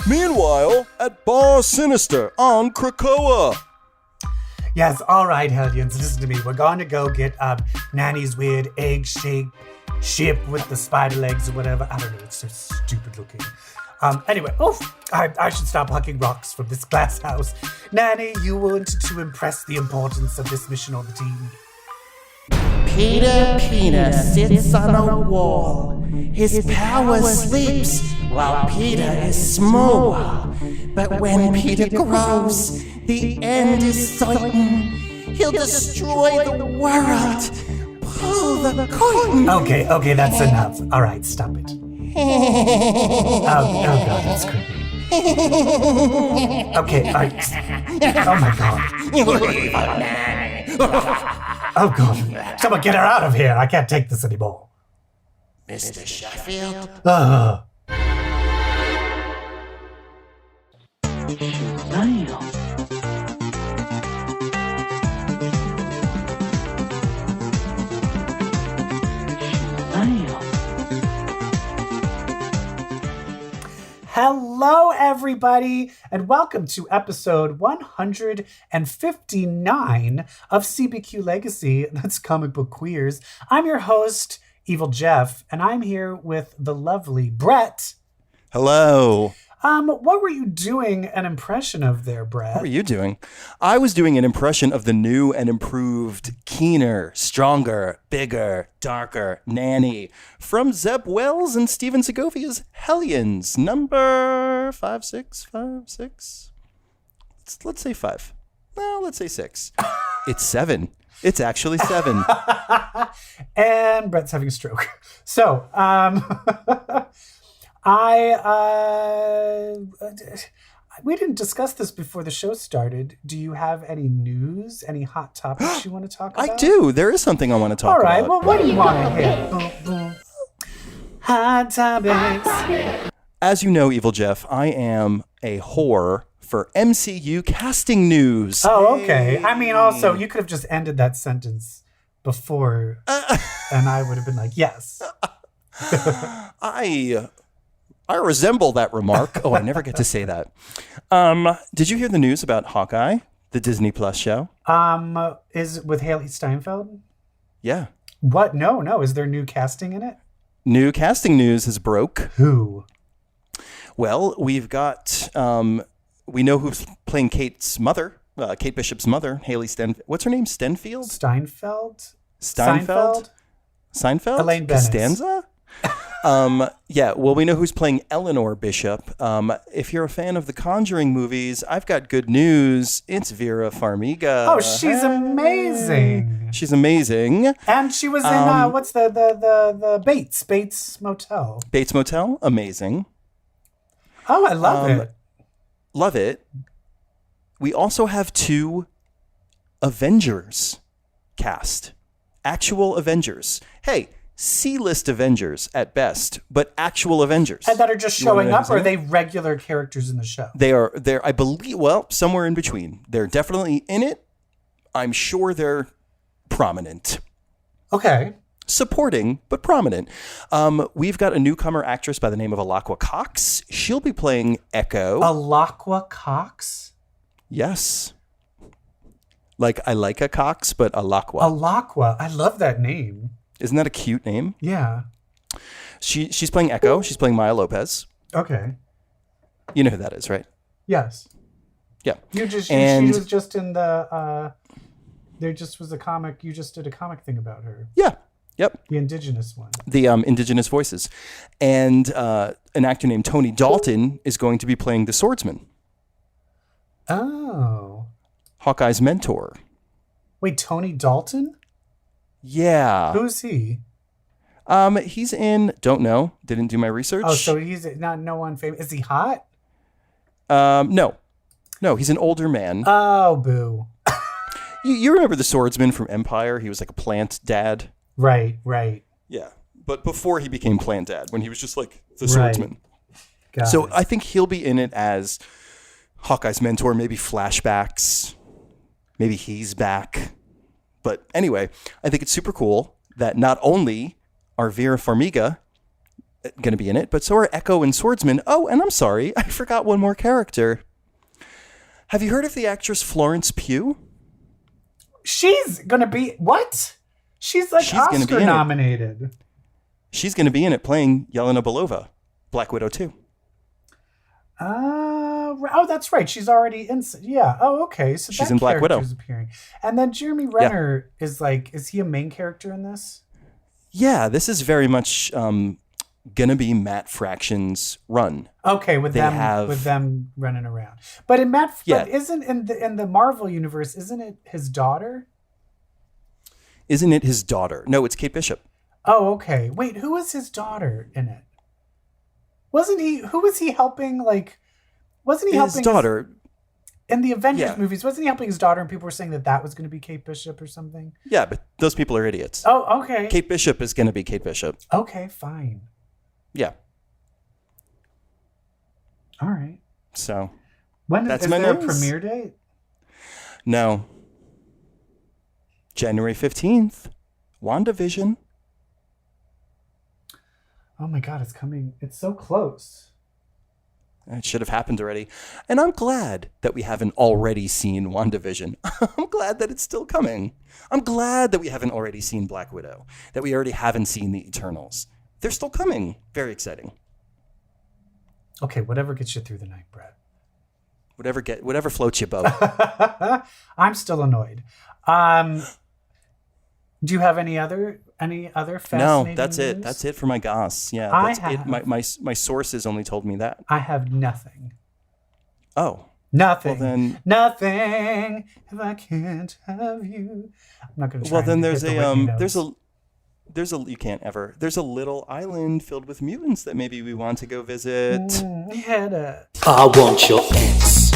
Meanwhile, at Bar Sinister on Krakoa. Yes, all right, Hellions, listen to me. We're going to go get Nanny's weird egg-shaped ship with the spider legs or whatever. I don't know, it's so stupid looking. Anyway, I should stop hucking rocks from this glass house. Nanny, you wanted to impress the importance of this mission on the team. Peter sits on a wall. His power sleeps while Peter is small. But when Peter grows, the end is certain. He'll destroy the world. Pull the curtain. Okay, that's enough. All right, stop it. Oh God, that's creepy. Okay, oh my God. Oh God, someone get her out of here. I can't take this anymore. Mr. Sheffield? Hello, everybody, and welcome to episode 159 of CBQ Legacy. That's Comic Book Queers. I'm your host, EvilJeff, and I'm here with the lovely Brett. Hello. What were you doing an impression of there, Brett? What were you doing? I was doing an impression of the new and improved, keener, stronger, bigger, darker Nanny from Zeb Wells and Steven Segovia's Hellions, number 56. Let's say 5. No, let's say 6. It's 7. It's actually 7. And Brett's having a stroke. So, we didn't discuss this before the show started. Do you have any news, any hot topics you want to talk about? I do. There is something I want to talk about. All right. Well, what do you want to hear? Boom, boom. Hot topics. As you know, EvilJeff, I am a whore for MCU casting news. Oh, okay. I mean, also, you could have just ended that sentence before, and I would have been like, yes. I resemble that remark. Oh, I never get to say that. Did you hear the news about Hawkeye, the Disney Plus show? Is it with Haley Steinfeld? Yeah. What? No. Is there new casting in it? New casting news has broke. Who? Well, we've got, we know who's playing Kate's mother, Kate Bishop's mother, Haley Stenfield. What's her name? Stenfield? Steinfeld? Seinfeld? Elaine Bennis. Costanza? Yeah, well, we know who's playing Eleanor Bishop. If you're a fan of the Conjuring movies, I've got good news. It's Vera Farmiga. Oh, she's amazing. She's amazing. And she was in, what's the Bates Motel. Bates Motel, amazing. Oh, I love it. Love it. We also have 2 Avengers cast. Actual Avengers. Hey, C-list Avengers at best, but actual Avengers. And that are just showing up, or are they regular characters in the show? They're I believe, well, somewhere in between. They're definitely in it. I'm sure they're prominent. Okay. Supporting, but prominent. We've got a newcomer actress by the name of Alaqua Cox. She'll be playing Echo. Alaqua Cox? Yes. Like I like a Cox, but Alaqua. Alaqua. I love that name. Isn't that a cute name? Yeah. She's playing Echo. She's playing Maya Lopez. Okay. You know who that is, right? Yes. Yeah. She was just in the there just was a comic, you just did a comic thing about her. Yeah. Yep. The indigenous one. The indigenous voices. And an actor named Tony Dalton is going to be playing the swordsman. Oh. Hawkeye's mentor. Wait, Tony Dalton? Yeah. Who's he? He's in, don't know, didn't do my research. Oh, so he's not no one famous. Is he hot? No, he's an older man. Oh, boo. You remember the swordsman from Empire? He was like a plant dad. Right. Yeah, but before he became plant dad, when he was just like the swordsman. So I think he'll be in it as Hawkeye's mentor, maybe flashbacks, maybe he's back. But anyway, I think it's super cool that not only are Vera Farmiga going to be in it, but so are Echo and Swordsman. Oh, and I'm sorry, I forgot one more character. Have you heard of the actress Florence Pugh? She's going to be... What? She's Oscar nominated. She's going to be in it playing Yelena Belova, Black Widow 2. Oh, that's right. She's already in... Yeah. Oh, okay. So she's in Black Widow. Appearing. And then Jeremy Renner is he a main character in this? Yeah, this is very much gonna be Matt Fraction's run. Okay, with them running around. But but isn't in the Marvel universe, isn't it his daughter? Isn't it his daughter? No, it's Kate Bishop. Oh, okay. Wait, who was his daughter in it? Who was he helping? Wasn't he helping his daughter? In the Avengers movies, wasn't he helping his daughter and people were saying that was going to be Kate Bishop or something? Yeah, but those people are idiots. Oh, okay. Kate Bishop is going to be Kate Bishop. Okay, fine. Yeah. All right. So, is there a premiere date? No. January 15th. WandaVision. Oh my God, it's coming. It's so close. It should have happened already. And I'm glad that we haven't already seen WandaVision. I'm glad that it's still coming. I'm glad that we haven't already seen Black Widow, that we already haven't seen the Eternals. They're still coming. Very exciting. Okay, whatever gets you through the night, Brett. Whatever floats your boat. I'm still annoyed. Do you have any other fascinating No, that's news? it. That's it for my goss. Yeah, that's it. My sources only told me that. I have nothing. Oh. Nothing. Well, then, nothing if I can't have you. I'm not going to try. Well, then there's a little island filled with mutants that maybe we want to go visit. I want your ex.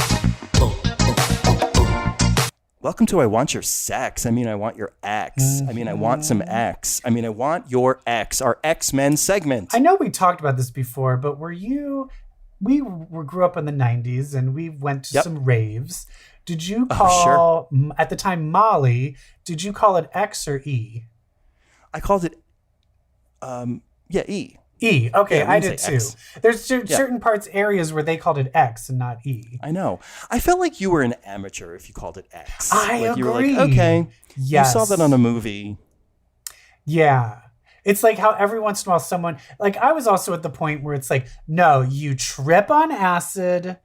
Welcome to I Want Your Sex. I mean, I want your ex. I mean, I want some ex. I mean, I want your ex. Our X-Men segment. I know we talked about this before, but we grew up in the 90s and we went to some raves. Did you call, at the time, Molly, did you call it X or E? I called it, E. E. Okay, yeah, I did too. X. There's certain areas where they called it X and not E. I know. I felt like you were an amateur if you called it X. I agree. You were like, okay, yes. You saw that on a movie. Yeah. It's like how every once in a while someone, I was also at the point where it's like, no, you trip on acid,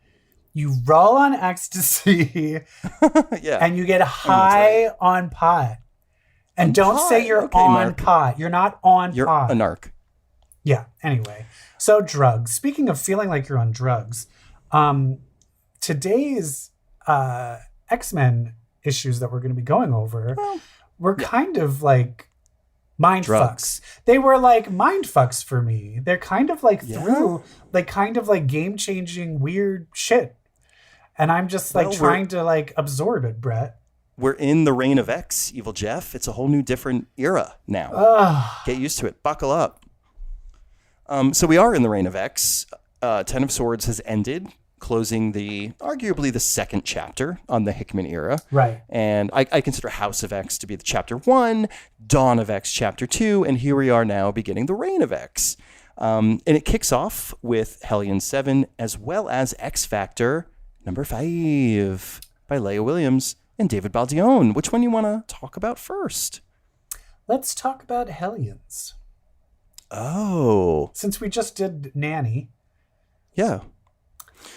you roll on ecstasy, and you get high on pot. And don't say you're on pot. You're not on pot. You're a narc. Yeah. Anyway, so drugs. Speaking of feeling like you're on drugs, today's X-Men issues that we're going to be going over were kind of like mind fucks. They were like mind fucks for me. They're kind of like through like kind of like game changing weird shit, and I'm just trying to absorb it, Brett. We're in the reign of X, EvilJeff. It's a whole new different era now. Get used to it. Buckle up. So we are in the reign of X. Ten of Swords has ended, closing arguably the second chapter on the Hickman era. Right. And I consider House of X to be the chapter 1, Dawn of X chapter 2, and here we are now beginning the reign of X. And it kicks off with Hellions 7 as well as X Factor number 5 by Leah Williams and David Baldione. Which one you want to talk about first? Let's talk about Hellions. Oh. Since we just did Nanny. Yeah.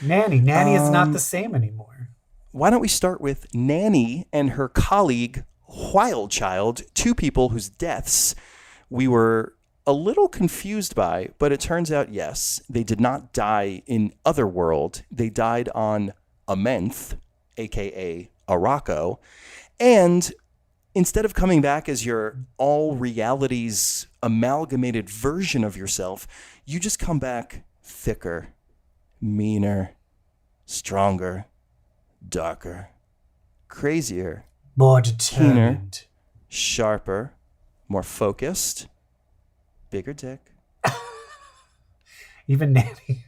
Nanny is not the same anymore. Why don't we start with Nanny and her colleague, Wildchild, two people whose deaths we were a little confused by, but it turns out, yes, they did not die in Otherworld. They died on Amenth, a.k.a. Araco, and instead of coming back as your all realities amalgamated version of yourself, you just come back thicker, meaner, stronger, darker, crazier, more determined, keener, sharper, more focused, bigger dick. Even Nanny.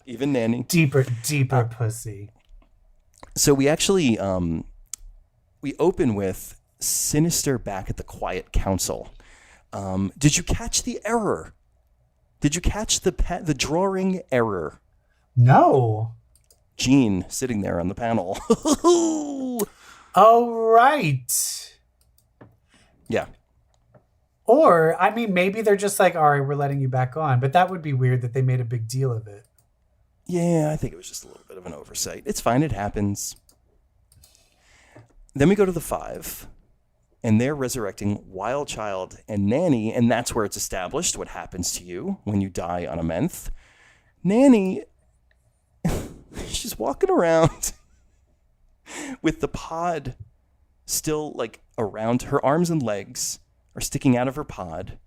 Even Nanny. Deeper pussy. So we actually we open with Sinister back at the Quiet Council. Did you catch the error Did you catch the drawing error? No. Jean sitting there on the panel. Oh, right. Yeah. Or, I mean, maybe they're just like, all right, we're letting you back on. But that would be weird that they made a big deal of it. Yeah, I think it was just a little bit of an oversight. It's fine. It happens. Then we go to the 5, and they're resurrecting Wild Child and Nanny, and that's where it's established what happens to you when you die on a menth. Nanny, she's walking around with the pod still like around her arms and legs are sticking out of her pod,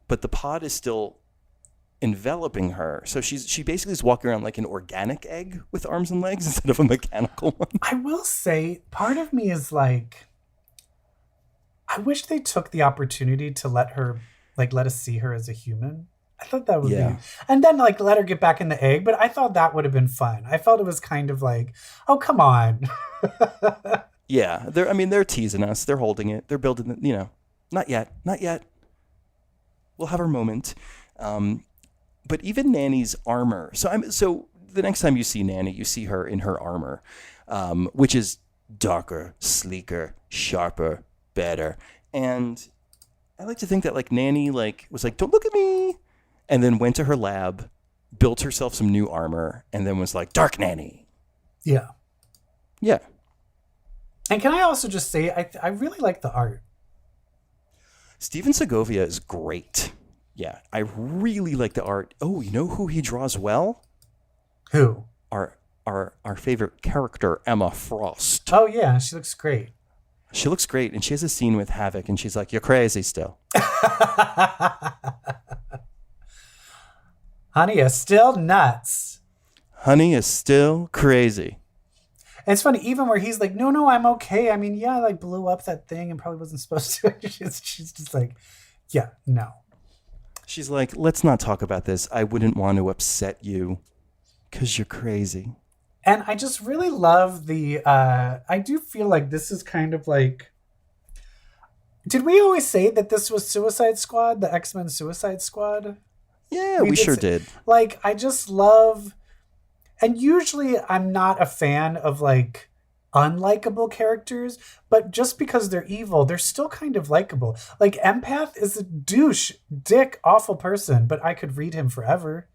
but the pod is still enveloping her. So she basically is walking around like an organic egg with arms and legs instead of a mechanical one. I will say, part of me is like, I wish they took the opportunity to let us see her as a human. I thought that would be, and then like let her get back in the egg. But I thought that would have been fun. I felt it was kind of like, oh, come on. Yeah, they're teasing us. They're holding it. They're building it. Not yet. We'll have our moment. But even Nanny's armor. So the next time you see Nanny, you see her in her armor, which is darker, sleeker, sharper, better. And I like to think that like Nanny was like, don't look at me, and then went to her lab, built herself some new armor, and then was like, Dark Nanny. Yeah. Yeah. And can I also just say, I really like the art. Steven Segovia is great. Yeah, I really like the art. Oh, you know who he draws well? Who? Our favorite character, Emma Frost. Oh, yeah, she looks great. She looks great, and she has a scene with Havoc, and she's like, you're crazy still. Honey is still nuts. Honey is still crazy. And it's funny, even where he's like, no, I'm okay. I mean, yeah, I like blew up that thing and probably wasn't supposed to. She's just like, yeah, no. She's like, let's not talk about this. I wouldn't want to upset you because you're crazy. And I just really love I do feel like this is kind of like, did we always say that this was Suicide Squad, the X-Men Suicide Squad? Yeah, we sure did. Like, I just love, and usually I'm not a fan of like unlikable characters, but just because they're evil, they're still kind of likable. Like Empath is a douche, dick, awful person, but I could read him forever.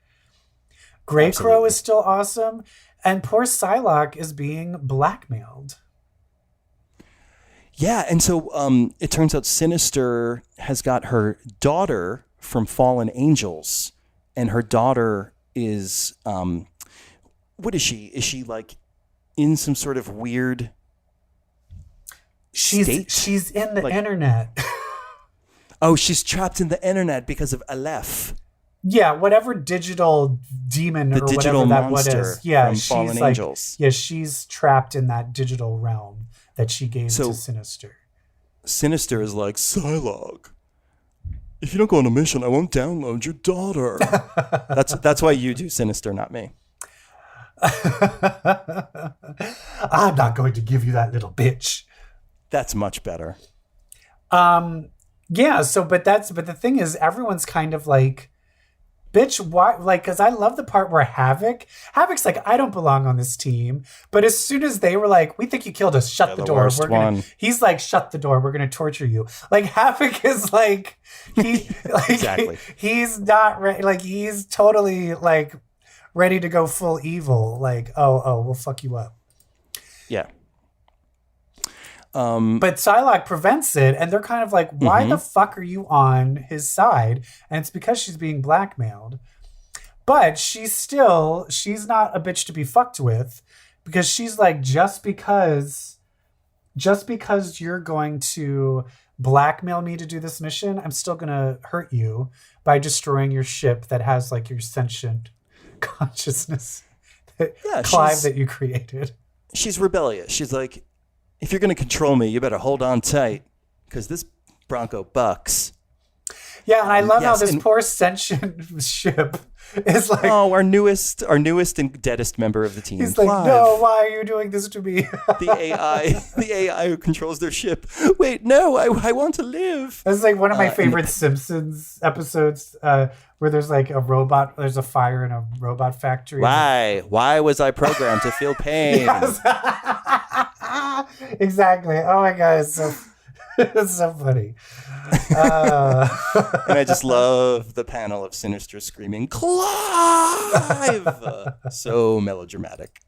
Grey Crow is still awesome, and poor Psylocke is being blackmailed. Yeah, and so it turns out Sinister has got her daughter from Fallen Angels, and her daughter is what is she? Is she like in some sort of weird state? She's in the internet. Oh, she's trapped in the internet because of Aleph. Yeah, whatever digital demon or digital whatever that monster was. Yeah, from she's Fallen like, Angels. yeah, she's trapped in that digital realm that she gave to Sinister. Sinister is like, Psylocke, if you don't go on a mission, I won't download your daughter. That's why you do Sinister, not me. I'm not going to give you that little bitch. That's much better. Yeah, but the thing is, everyone's kind of like, bitch, why? Like, because I love the part where Havoc's like, I don't belong on this team. But as soon as they were like, we think you killed us, shut the door. He's like, shut the door. We're gonna torture you. Like Havoc is like, exactly. He's not ready. Like he's totally like ready to go full evil. Like, oh, we'll fuck you up. Yeah. But Psylocke prevents it, and they're kind of like, why the fuck are you on his side? And it's because she's being blackmailed. But she's not a bitch to be fucked with, because she's like, just because you're going to blackmail me to do this mission, I'm still going to hurt you by destroying your ship that has like your sentient consciousness, Clive, that you created. She's rebellious. She's like, if you're going to control me, you better hold on tight, because this Bronco bucks. Yeah, and I love how yes, this and- poor sentient ship is like, Oh, our newest and deadest member of the team. he's like, Clive. no, why are you doing this to me? The AI who controls their ship. Wait, no, I want to live. That's like one of my favorite Simpsons episodes where there's like a robot, there's a fire in a robot factory. Why was I programmed to feel pain? Yes. Exactly. Oh my God, it's so funny. And I just love the panel of Sinister screaming, Clive! So melodramatic.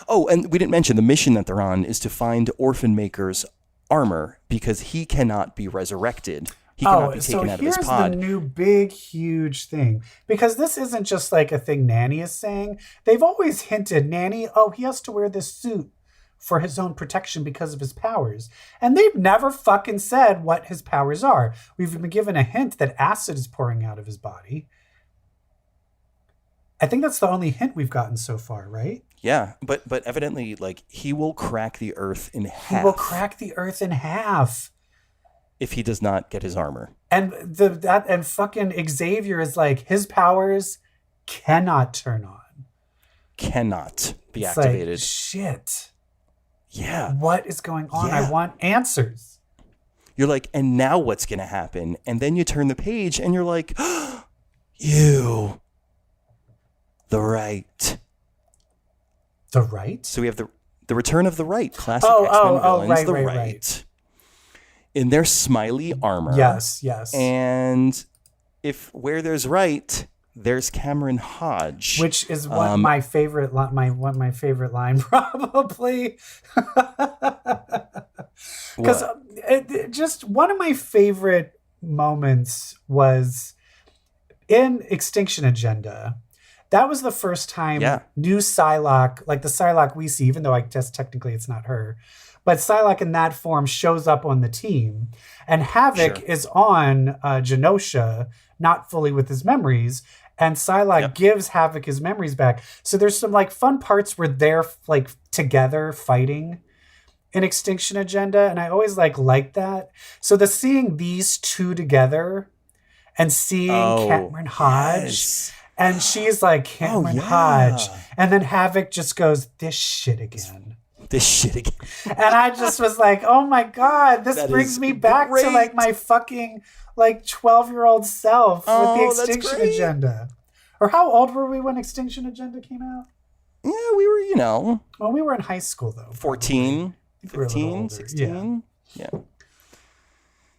Oh, and we didn't mention the mission that they're on is to find Orphan Maker's armor because he cannot be resurrected. He cannot be taken out of his pod. So here's the new big, huge thing. Because this isn't just like a thing Nanny is saying. They've always hinted, Nanny, he has to wear this suit for his own protection because of his powers. And they've never fucking said what his powers are. We've been given a hint that acid is pouring out of his body. I think that's the only hint we've gotten so far, right? Yeah, but evidently, like, he will crack the earth in half. He will crack the earth in half. If he does not get his armor. And and fucking Xavier is like, his powers cannot turn on. Cannot be It's activated. like, shit. Yeah. What is going on? Yeah. I want answers. You're like, and now what's going to happen? And then you turn the page and you're like, you. The Right. The Right? So we have the return of the Right. Classic X-Men villains, the right. In their smiley armor. Yes. And where there's Right, there's Cameron Hodge. Which is one of my favorite my favorite line probably. Because just one of my favorite moments was in Extinction Agenda. That was the first time new Psylocke, like the Psylocke we see, even though I guess technically it's not her, but Psylocke in that form shows up on the team. And Havoc is on Genosha, not fully with his memories. And Psylocke gives Havoc his memories back. So there's some like fun parts where they're like together fighting in Extinction Agenda. And I always liked that. So seeing these two together and seeing Cameron Hodge. Yes. And she's like, Cameron Hodge. And then Havoc just goes, this shit again. And I just was like, oh my God, this brings me back to like my fucking like 12-year-old self with the Extinction Agenda. Or how old were we when Extinction Agenda came out? Yeah, we were, Well, we were in high school though. 14, we were a little 15, older. 16. Yeah.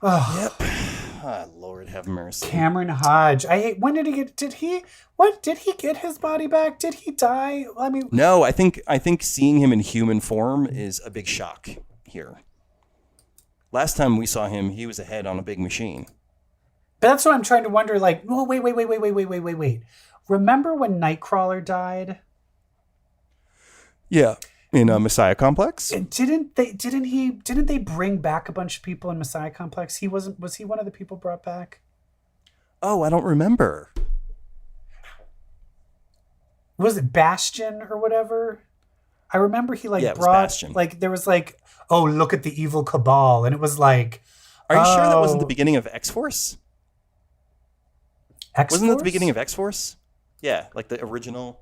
Oh. Yep. Oh, Lord have mercy. Cameron Hodge. When did he get, did he get his body back? Did he die? I mean, No, I think seeing him in human form is a big shock here. Last time we saw him, he was a head on a big machine. but that's what I'm trying to wonder. Like, oh, wait. Remember when Nightcrawler died? Yeah. In Messiah Complex? Didn't they bring back a bunch of people in Messiah Complex? Was he one of the people brought back? Oh, I don't remember. Was it Bastion or whatever? I remember he brought Bastion. like there was like, oh, look at the evil cabal, and it was like, Are you sure that wasn't the beginning of X-Force? X-Force? Wasn't that the beginning of X-Force? Yeah, like the original.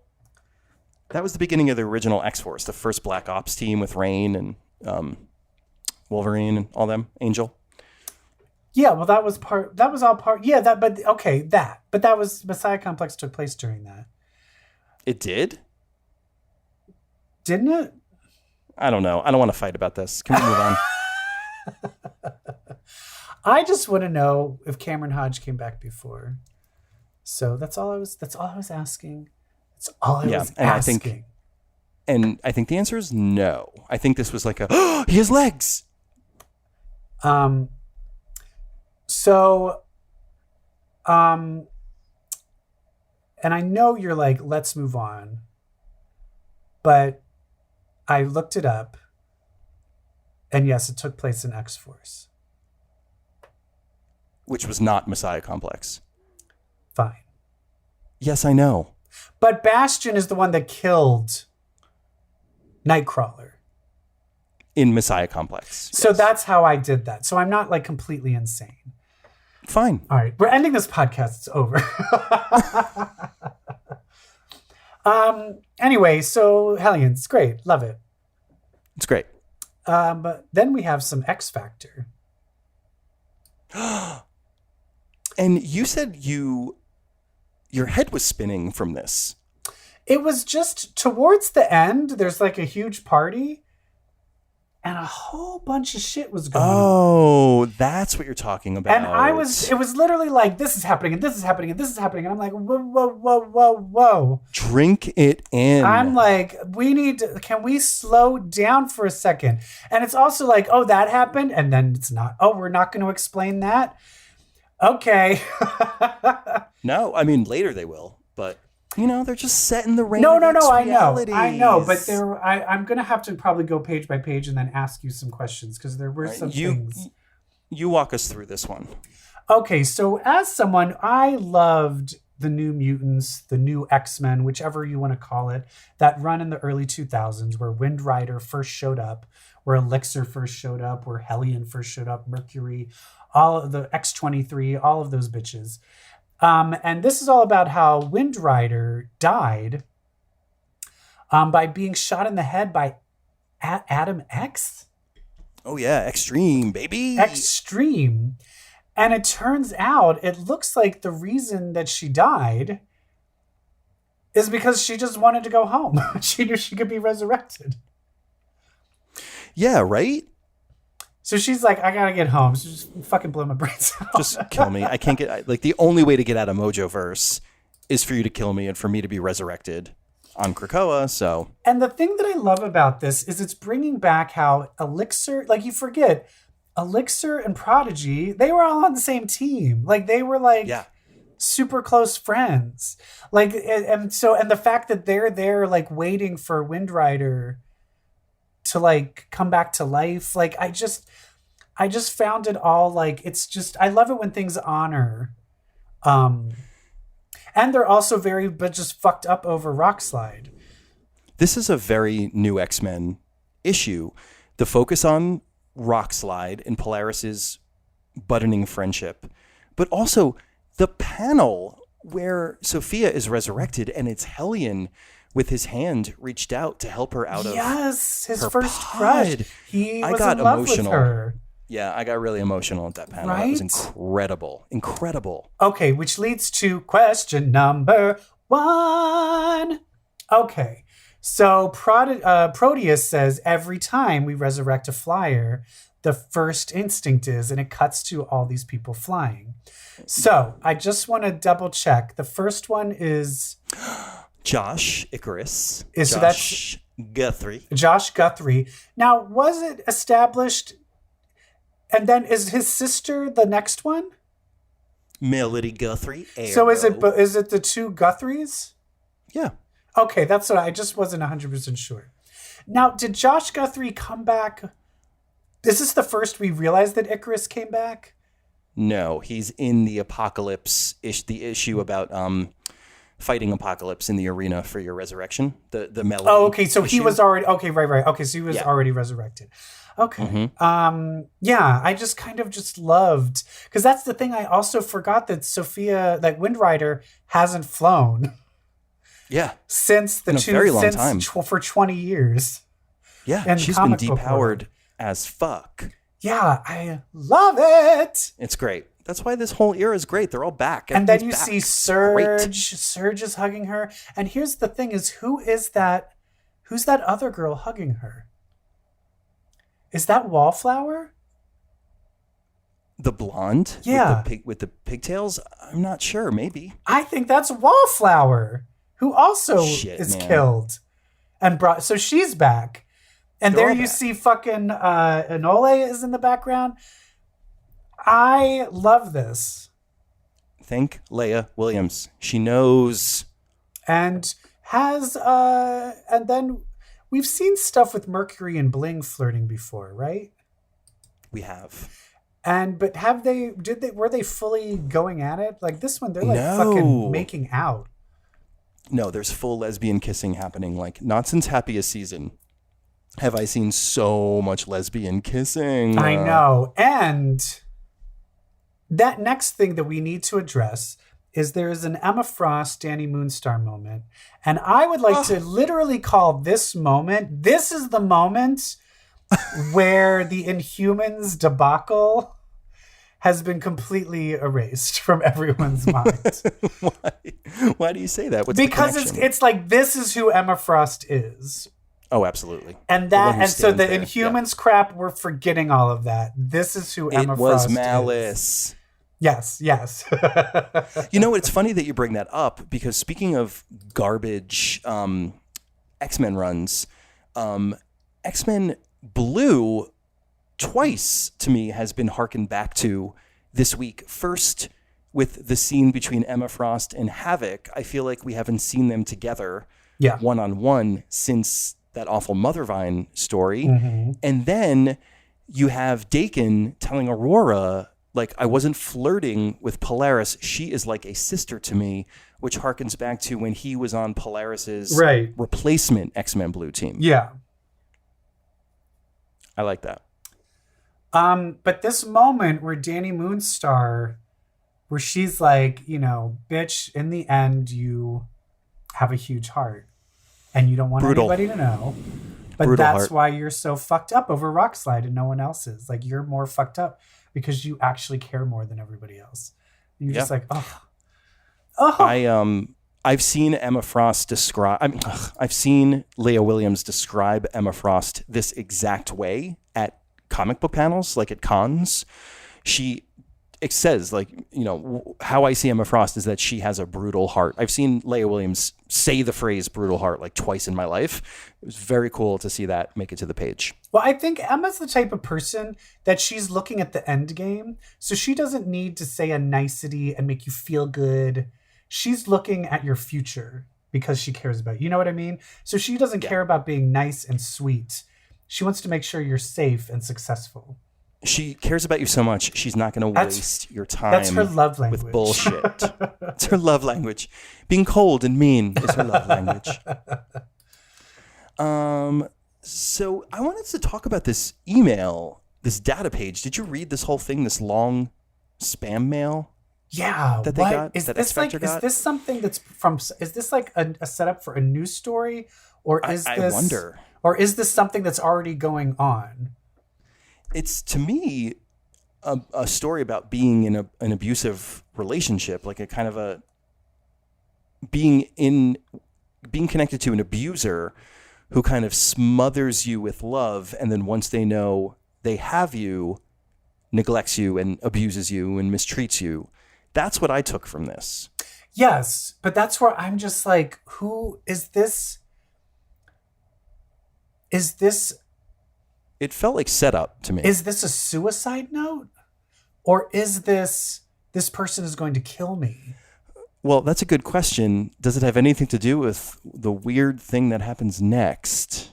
That was the beginning of the original X-Force, the first Black Ops team with Rain and Wolverine and all them, Angel. Yeah, well, that was all part. Yeah, but that was Messiah Complex took place during that. It did? Didn't it? I don't know. I don't want to fight about this. Can we move on? I just want to know if Cameron Hodge came back before. So that's all I was asking. That's all I was asking. I think the answer is no. I think this was like he has legs. And I know you're like, let's move on. But I looked it up. And yes, it took place in X-Force. Which was not Messiah Complex. Fine. Yes, I know. But Bastion is the one that killed Nightcrawler. In Messiah Complex. So yes. that's how I did that. So I'm not like completely insane. Fine. All right, we're ending this podcast. It's over. Anyway, so Hellions, great, love it. It's great. But then we have some X Factor. And you said your head was spinning from this. It was just towards the end. There's like a huge party, and a whole bunch of shit was going on. Oh, that's what you're talking about. And it was literally like, this is happening, and this is happening, and this is happening. And I'm like, whoa, whoa, whoa, whoa, whoa. Drink it in. I'm like, can we slow down for a second? And it's also like, oh, that happened. And then it's not, oh, we're not going to explain that. Okay. No, I mean, later they will, but they're just setting the range. No, I know, but I'm going to have to probably go page by page and then ask you some questions, because there were some things. You walk us through this one. Okay, so as someone, I loved the New Mutants, the new X-Men, whichever you want to call it, that run in the early 2000s, where Wind Rider first showed up, where Elixir first showed up, where Hellion first showed up, Mercury, all of the X-23, all of those bitches. And this is all about how Wind Rider died by being shot in the head by Adam X. Oh yeah, Extreme, baby. Extreme. And it turns out, it looks like the reason that she died is because she just wanted to go home. She knew she could be resurrected. Yeah, right? So she's like, I gotta get home. So just fucking blow my brains out. Just kill me. I can't get... the only way to get out of Mojoverse is for you to kill me and for me to be resurrected on Krakoa, so... And the thing that I love about this is it's bringing back how Elixir... Like, you forget... Elixir and Prodigy, they were all on the same team. Like, they were like super close friends. Like, and the fact that they're there, like, waiting for Wind Rider to like come back to life. Like, I just found it all like, it's just, I love it when things honor. And they're also but just fucked up over Rockslide. This is a very new X-Men issue. The focus on Rockslide and Polaris's buttoning friendship, but also the panel where Sophia is resurrected and it's Hellion with his hand reached out to help her out of his her first pod. crush. He was in love with her. Yeah, I got really emotional at that panel. Right? It was incredible. Okay, which leads to question number 1. Okay. So Proteus says every time we resurrect a flyer, the first instinct is, and it cuts to all these people flying. So I just want to double check. The first one is Josh Icarus. So Josh Guthrie. Josh Guthrie. Now, was it established? And then is his sister the next one? Melody Guthrie. Arrow. So is it the two Guthries? Yeah. Okay, that's what I just wasn't 100% sure. Now, did Josh Guthrie come back? Is this the first we realized that Icarus came back? No, he's in the Apocalypse the issue about fighting Apocalypse in the arena for your resurrection. The Melody. Oh, okay. So issue. he was already right. Okay, so he was already resurrected. Okay. Mm-hmm. Yeah, I just kind of just loved, because that's the thing. I also forgot that Sophia, like Wind Rider, hasn't flown. Yeah. Since the very long time. For 20 years. Yeah, she's been depowered as fuck. Yeah, I love it. It's great. That's why this whole era is great. They're all back. And then you see Surge. Surge is hugging her. And here's the thing is, who's that other girl hugging her? Is that Wallflower? The blonde? Yeah. With the pigtails? I'm not sure. Maybe. I think that's Wallflower, who also is killed and brought. So she's back. And there you see fucking Enole is in the background. I love this. Thank Leia Williams. She knows. And and then we've seen stuff with Mercury and Bling flirting before, right? We have. But were they fully going at it? Like this one, they're like fucking making out. No, there's full lesbian kissing happening. Like, not since Happiest Season have I seen so much lesbian kissing. I know. And that next thing that we need to address is there is an Emma Frost, Danny Moonstar moment. And I would like to literally call this moment, this is the moment where the Inhumans debacle has been completely erased from everyone's mind. Why do you say that? What's because the connection? it's like, this is who Emma Frost is. Oh, absolutely. And so the Inhumans crap, we're forgetting all of that. This is who Emma Frost is. It was malice. Yes. You know, it's funny that you bring that up because speaking of garbage X-Men runs, X-Men Blue twice to me has been harkened back to this week. First, with the scene between Emma Frost and Havoc, I feel like we haven't seen them together one-on-one since that awful Mothervine story. Mm-hmm. And then you have Dakin telling Aurora, like, I wasn't flirting with Polaris. She is like a sister to me, which harkens back to when he was on Polaris's replacement X-Men Blue team. Yeah. I like that. But this moment where Danny Moonstar, where she's like, you know, bitch, in the end, you have a huge heart and you don't want anybody to know. But Brutal that's heart. why you're so fucked up over Rockslide and no one else is. Like, you're more fucked up because you actually care more than everybody else. And you're just like, I've seen Emma Frost describe. I've seen Leah Williams describe Emma Frost this exact way at comic book panels, like at cons. It says, like, you know, how I see Emma Frost is that she has a brutal heart. I've seen Leah Williams say the phrase brutal heart like twice in my life. It was very cool to see that make it to the page. Well, I think Emma's the type of person that she's looking at the end game. So she doesn't need to say a nicety and make you feel good. She's looking at your future because she cares about you. You know what I mean? So she doesn't care about being nice and sweet. She wants to make sure you're safe and successful. She cares about you so much, she's not going to waste your time. That's her love language. With bullshit. It's her love language. Being cold and mean is her love language. So I wanted to talk about this email, this data page. Did you read this whole thing, this long spam mail? Yeah. That they got? Is this something that's from, is this like a setup for a news story? Or is this, I wonder. Or is this something that's already going on? It's, to me, a story about being in an abusive relationship, like a kind of a being connected to an abuser who kind of smothers you with love, and then once they know they have you, neglects you and abuses you and mistreats you. That's what I took from this. Yes, but that's where I'm just like, who is this? Is this... It felt like setup to me. Is this a suicide note? Or is this person is going to kill me? Well, that's a good question. Does it have anything to do with the weird thing that happens next,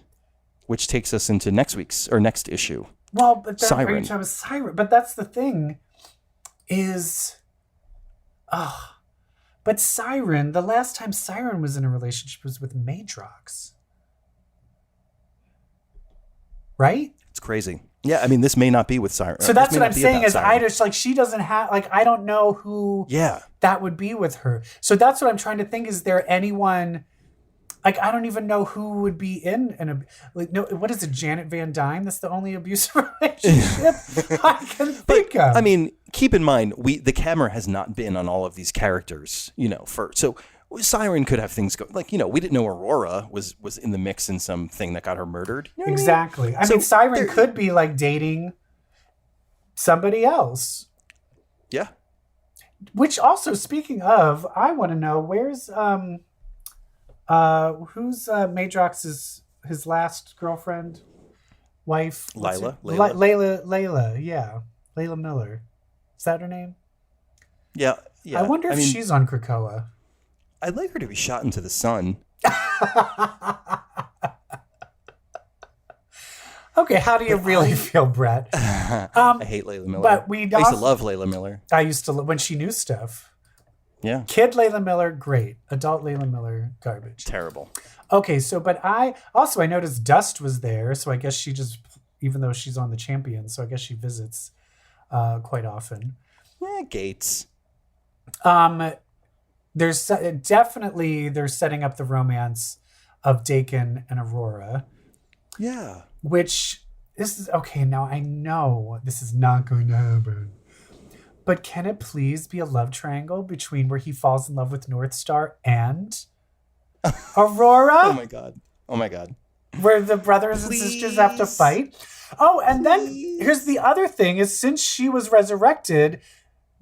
which takes us into next issue? Well, but then Siren. are you talking about Siren? But that's the thing is, but Siren, the last time Siren was in a relationship was with Madrox. Right? It's crazy. Yeah, I mean, this may not be with Siren. So that's what I'm saying is I just, like, she doesn't have, like, I don't know who that would be with her. So that's what I'm trying to think. Is there anyone, like, I don't even know who would be in what is it, Janet Van Dyne? That's the only abusive relationship I can think of. I mean, keep in mind, the camera has not been on all of these characters, so Siren could have things go, like, we didn't know Aurora was in the mix in something that got her murdered. You know what exactly. I mean, Siren could be like dating somebody else. Yeah. Which also, speaking of, I want to know where's who's Madrox's his last girlfriend, wife? Layla. Layla. Yeah, Layla Miller. Is that her name? Yeah. I wonder if she's on Krakoa. I'd like her to be shot into the sun. Okay, how do you really feel, Brett? I hate Layla Miller. But I used to love Layla Miller. I used to love when she knew stuff. Yeah. Kid Layla Miller, great. Adult Layla Miller, garbage. Terrible. Okay, so but I noticed Dust was there, so I guess she just, even though she's on the Champion, so I guess she visits quite often. Gates. There's definitely they're setting up the romance of Dakin and Aurora. Yeah. Which this is okay. Now I know this is not going to happen, but can it please be a love triangle between where he falls in love with Northstar and Aurora? Oh my god. Where the brothers and sisters have to fight. Oh, and then here's the other thing: is since she was resurrected,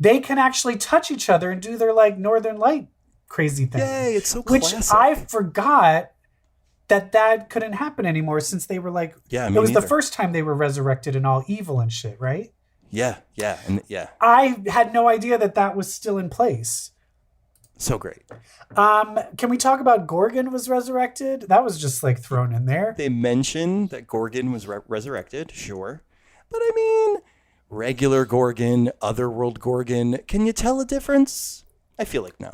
they can actually touch each other and do their like Northern Light crazy thing. Yay! It's so which classic. I forgot that couldn't happen anymore since they were like. Yeah, it was the first time they were resurrected and all evil and shit, right? Yeah. I had no idea that was still in place. So great. Can we talk about Gorgon was resurrected? That was just like thrown in there. They mention that Gorgon was resurrected, sure. But I mean, regular Gorgon, otherworld Gorgon, can you tell a difference? I feel like no.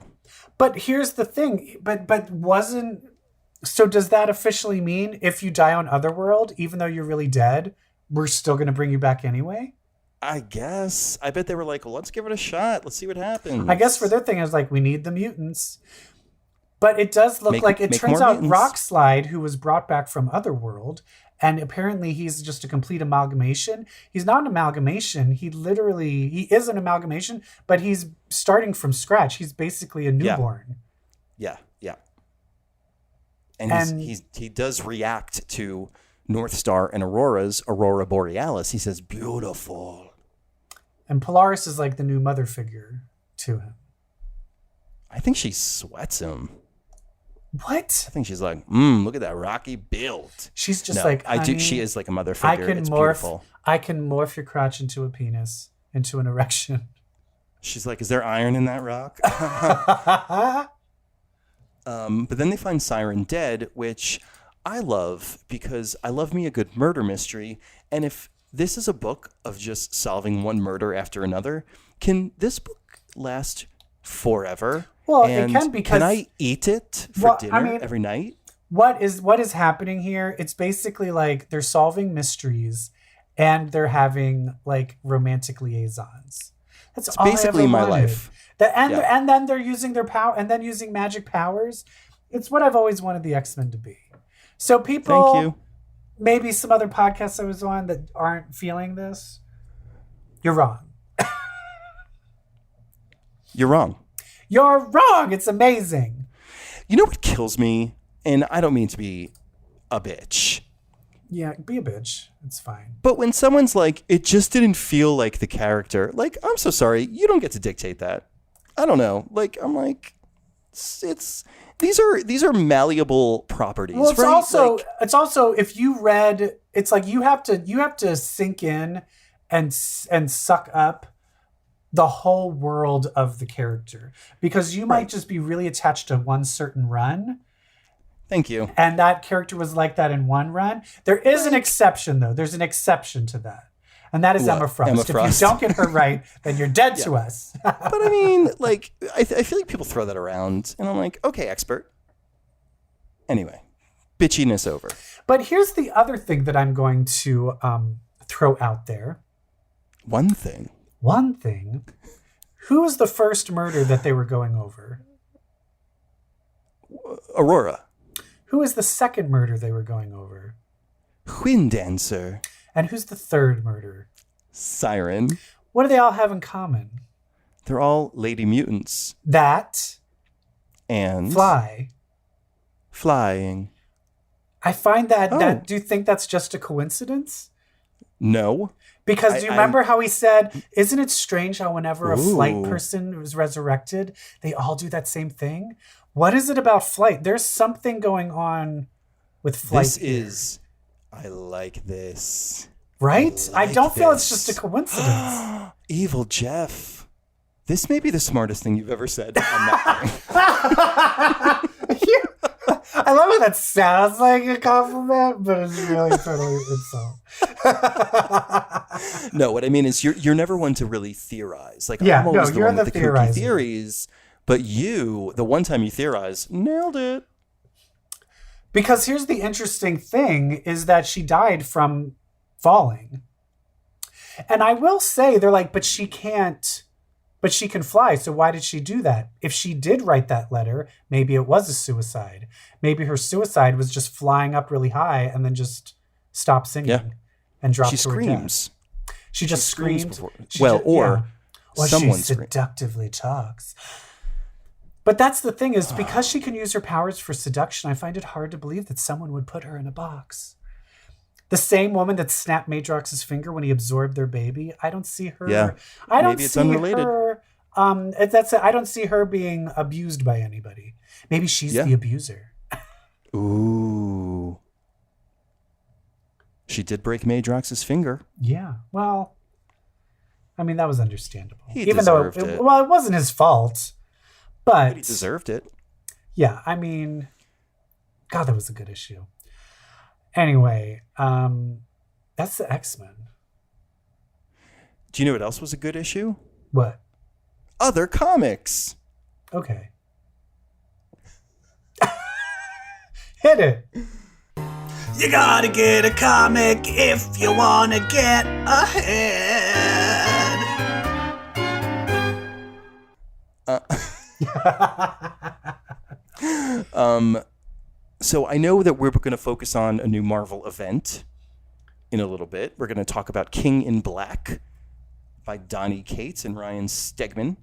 But here's the thing. But wasn't... So does that officially mean if you die on Otherworld, even though you're really dead, we're still going to bring you back anyway? I guess. I bet they were like, well, let's give it a shot. Let's see what happens. I guess for their thing is like, we need the mutants. But it does look like it turns out mutants. Rockslide, who was brought back from Otherworld, and apparently he's just a complete amalgamation. He's not an amalgamation. He is an amalgamation, but he's starting from scratch. He's basically a newborn. Yeah. And he does react to Northstar and Aurora's Aurora Borealis. He says, beautiful. And Polaris is like the new mother figure to him. I think she sweats him. What? I think she's like, look at that rocky build. She's just like, I do. She is like a mother figure. It's beautiful. I can morph your crotch into a penis, into an erection. She's like, is there iron in that rock? But then they find Siren dead, which I love because I love me a good murder mystery. And if this is a book of just solving one murder after another, can this book last forever? Well, and it can because... Can I eat it for dinner every night? What is happening here? It's basically like they're solving mysteries and they're having like romantic liaisons. That's all basically my life. And then they're using their power and then using magic powers. It's what I've always wanted the X-Men to be. So people, thank you. Maybe some other podcasts I was on that aren't feeling this, you're wrong. You're wrong. You're wrong. It's amazing. You know what kills me? And I don't mean to be a bitch. Yeah, be a bitch. It's fine. But when someone's like, it just didn't feel like the character, like, I'm so sorry. You don't get to dictate that. I don't know. Like, I'm like, these are malleable properties. Well, it's right? it's also if you read, it's like you have to sink in and suck up the whole world of the character because you might just be really attached to one certain run. Thank you. And that character was like that in one run. There is an exception though. There's an exception to that. And that is Emma Frost. If you don't get her right, then you're dead to us. But I mean, like, I feel like people throw that around, and I'm like, okay, expert. Anyway, bitchiness over. But here's the other thing that I'm going to throw out there. One thing. Who was the first murder that they were going over? Aurora. Who is the second murder they were going over? Wind Dancer. And who's the third murder? Siren. What do they all have in common? They're all lady mutants. That. And. Flying. I find that do you think that's just a coincidence? No. Because do you remember how he said, isn't it strange how whenever a flight person was resurrected, they all do that same thing? What is it about flight? There's something going on with flight. I like this. Right? I don't feel it's just a coincidence. EvilJeff. This may be the smartest thing you've ever said. I'm not kidding. I love how that sounds like a compliment, but it's really totally insult. No, what I mean is you're never one to really theorize. Like, yeah, I'm always the one with the kooky theorizer. theories, but you, the one time you theorized, nailed it. Because here's the interesting thing is that she died from falling. And I will say, they're like, but she can't But she can fly, so why did she do that? If she did write that letter, maybe it was a suicide. Maybe her suicide was just flying up really high and then just stopped singing and dropped to her death. She just screamed. Or someone she seductively talks. But that's the thing is, because she can use her powers for seduction, I find it hard to believe that someone would put her in a box. The same woman that snapped Madrox's finger when he absorbed their baby. I don't see her. Yeah. I don't Maybe it's see unrelated. her. I don't see her being abused by anybody. Maybe she's the abuser. Ooh. She did break Madrox's finger. Yeah. Well, I mean, that was understandable. He Even though deserved it. Well, it wasn't his fault. But he deserved it. Yeah, I mean, God, that was a good issue. Anyway, that's the X-Men. Do you know what else was a good issue? What? Other comics. Okay. Hit it. You gotta get a comic if you wanna get ahead. So I know that we're going to focus on a new Marvel event in a little bit. We're going to talk about King in Black by Donny Cates and Ryan Stegman.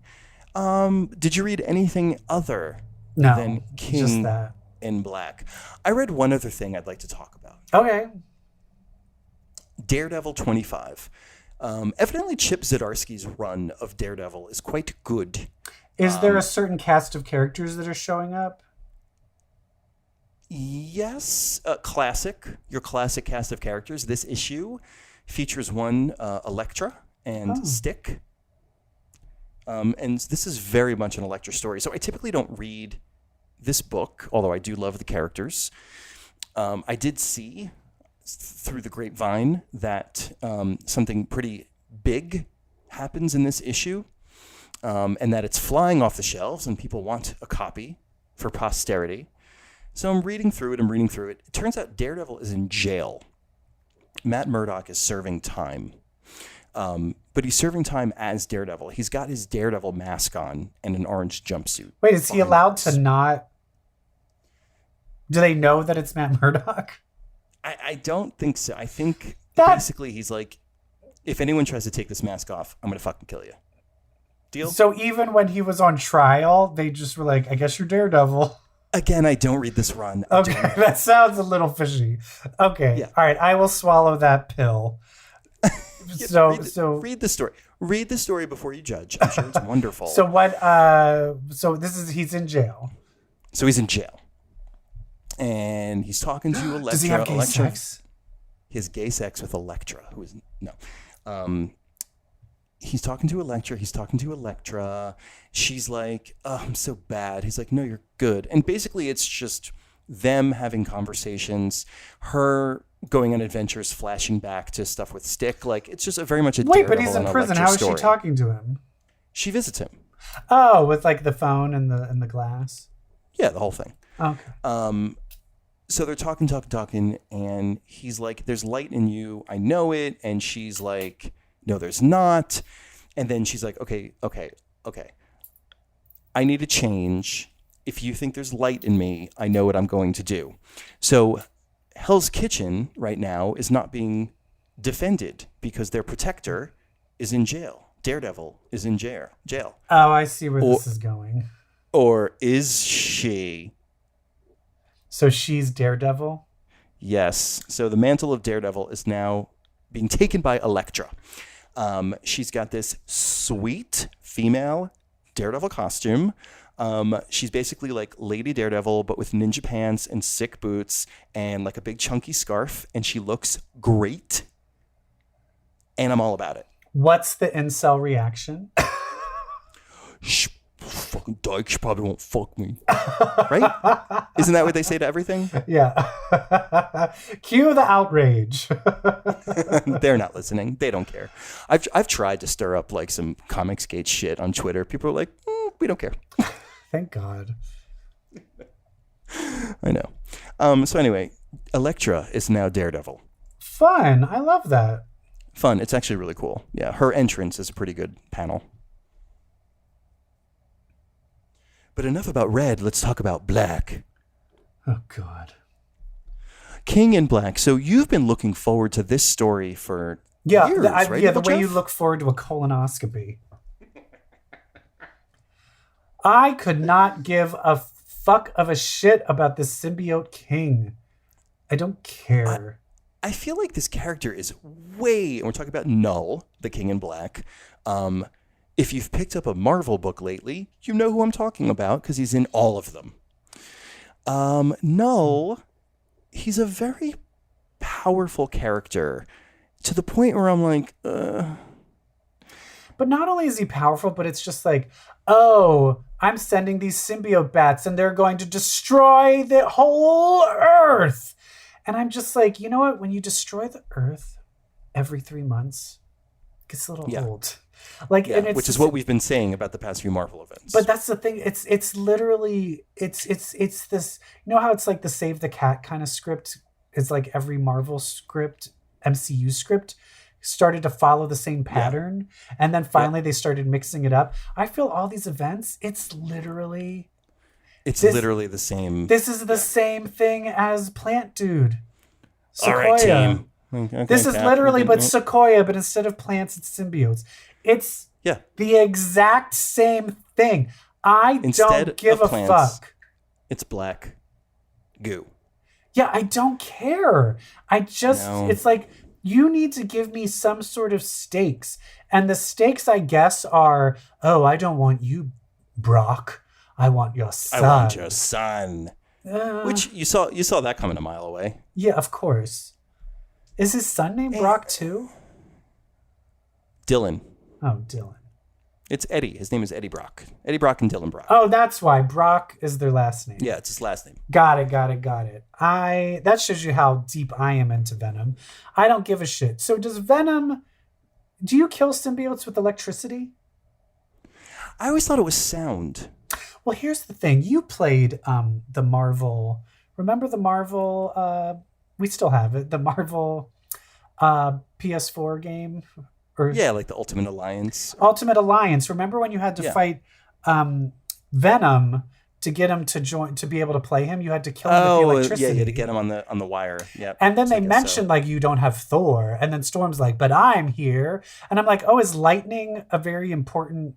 Did you read anything other than King just that. in Black? I read one other thing I'd like to talk about. Okay. Daredevil 25. Evidently Chip Zdarsky's run of Daredevil is quite good. Is there a certain cast of characters that are showing up? Yes, your classic cast of characters. This issue features one Elektra and Stick. And this is very much an Elektra story. So I typically don't read this book, although I do love the characters. I did see through the grapevine that something pretty big happens in this issue, and that it's flying off the shelves and people want a copy for posterity. So I'm reading through it. It turns out Daredevil is in jail. Matt Murdock is serving time. But he's serving time as Daredevil. He's got his Daredevil mask on and an orange jumpsuit. Wait, is he allowed to not... Do they know that it's Matt Murdock? I don't think so. I think basically he's like, if anyone tries to take this mask off, I'm going to fucking kill you. Deal? So even when he was on trial, they just were like, I guess you're Daredevil. Again, I don't read this run. Okay, that sounds a little fishy. Okay, all right, I will swallow that pill. Read the story. Read the story before you judge. I'm sure it's wonderful. So what? So he's in jail. So he's in jail, and he's talking to Elektra. Does he have gay sex? He has gay sex with Elektra, who is no. He's talking to Elektra. She's like, "Oh, I'm so bad." He's like, "No, you're good." And basically, it's just them having conversations, her going on adventures, flashing back to stuff with Stick. Like, it's just very much a Wait, Daredevil but he's in prison. How is she talking to him? She visits him. Oh, with like the phone and the glass. Yeah, the whole thing. Okay. So they're talking, and he's like, "There's light in you. I know it." And she's like, "No, there's not." And then she's like, okay. I need to change. If you think there's light in me, I know what I'm going to do. So Hell's Kitchen right now is not being defended because their protector is in jail. Daredevil is in jail. Oh, I see where this is going. Or is she? So she's Daredevil? Yes. So the mantle of Daredevil is now being taken by Elektra. She's got this sweet female Daredevil costume. She's basically like Lady Daredevil, but with ninja pants and sick boots and like a big chunky scarf. And she looks great. And I'm all about it. What's the incel reaction? Fucking dyke, she probably won't fuck me. Right? Isn't that what they say to everything? Yeah. Cue the outrage. They're not listening. They don't care. I've tried to stir up like some Comicsgate shit on Twitter. People are like, we don't care. Thank God. I know. So anyway, Elektra is now Daredevil. Fun. I love that. Fun. It's actually really cool. Yeah, her entrance is a pretty good panel. But enough about red. Let's talk about black. Oh, God. King in Black. So you've been looking forward to this story for years, right? Yeah, the way EvilJeff? you look forward to a colonoscopy. I could not give a fuck of a shit about this symbiote king. I don't care. I feel like this character is and we're talking about Null, the King in Black. If you've picked up a Marvel book lately, you know who I'm talking about because he's in all of them. Null, he's a very powerful character to the point where I'm like, But not only is he powerful, but it's just like, oh, I'm sending these symbiote bats and they're going to destroy the whole Earth. And I'm just like, you know what? When you destroy the Earth every 3 months, it gets a little old. Like, yeah, and it's which is what we've been saying about the past few Marvel events. But that's the thing. It's literally it's this. You know how it's like the Save the Cat kind of script. It's like every Marvel script, MCU script, started to follow the same pattern, and then finally they started mixing it up. I feel all these events. It's literally the same. This is the same thing as Plant Dude. Sequoia. All right, team. Okay, This is Cap, literally, okay, but Sequoia, but instead of plants, it's symbiotes. It's the exact same thing. Instead don't give of a plants, fuck. It's black goo. Yeah, I don't care. No. It's like, you need to give me some sort of stakes. And the stakes, I guess, are, oh, I don't want you, Brock. I want your son. I want your son. Which you saw that coming a mile away. Yeah, of course. Is his son named Brock too? Dylan. Oh, Dylan. It's Eddie. His name is Eddie Brock. Eddie Brock and Dylan Brock. Oh, that's why. Brock is their last name. Yeah, it's his last name. Got it. That shows you how deep I am into Venom. I don't give a shit. So do you kill symbiotes with electricity? I always thought it was sound. Well, here's the thing. You played the Marvel. Remember the Marvel? We still have it. The Marvel PS4 game. Yeah, like the Ultimate Alliance. Ultimate Alliance. Remember when you had to fight Venom to get him to join, to be able to play him? You had to kill him with the electricity. Yeah, you had to get him on the wire. Yeah. And then they mentioned like, you don't have Thor, and then Storm's like, but I'm here, and I'm like, oh, is lightning a very important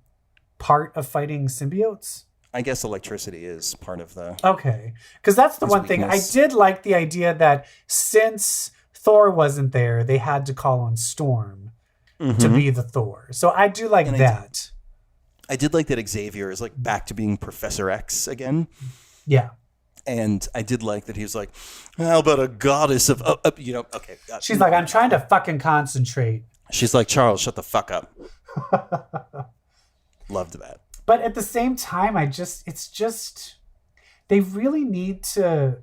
part of fighting symbiotes? I guess electricity is part of the... Okay. Because that's the one thing. I did like the idea that since Thor wasn't there, they had to call on Storm to be the Thor. So I do like that. I did like that Xavier is like back to being Professor X again. Yeah. And I did like that he was like, how about a goddess of... okay. She's like, I'm trying to fucking concentrate. She's like, Charles, shut the fuck up. Loved that. But at the same time, they really need to,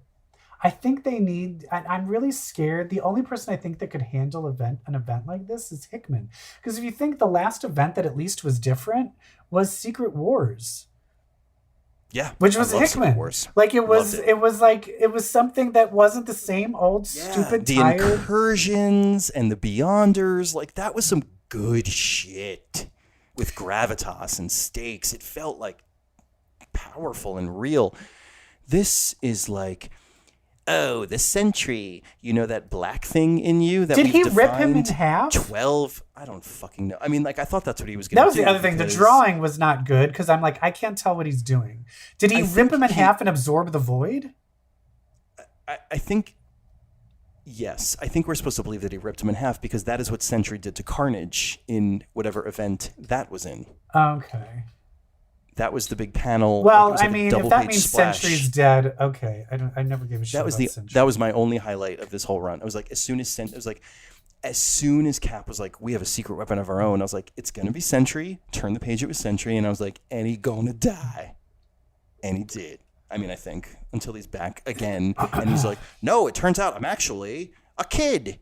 I'm really scared. The only person I think that could handle an event like this is Hickman. Because if you think the last event that at least was different was Secret Wars. Yeah. Which was Hickman. Like it was something that wasn't the same old stupid the tired. incursions and the Beyonders, like that was some good shit. With gravitas and stakes, it felt like powerful and real. This is like, oh, the Sentry. You know that black thing in you that did he rip him in half? 12. I don't fucking know. I mean, like I thought that's what he was going to do. That was the other thing. The drawing was not good because I'm like, I can't tell what he's doing. Did he rip him in half and absorb the void? I think. Yes, I think we're supposed to believe that he ripped him in half because that is what Sentry did to Carnage in whatever event that was in. Okay. That was the big panel. Well, like, I mean, if that means Sentry's dead, okay. I never gave a shit about Sentry. That was my only highlight of this whole run. I was like, as soon as Cap was like, we have a secret weapon of our own, I was like, it's gonna be Sentry. Turn the page, it was Sentry, and I was like, and he gonna die. And he did. I mean, I think, until he's back again. And he's like, no, it turns out I'm actually a kid.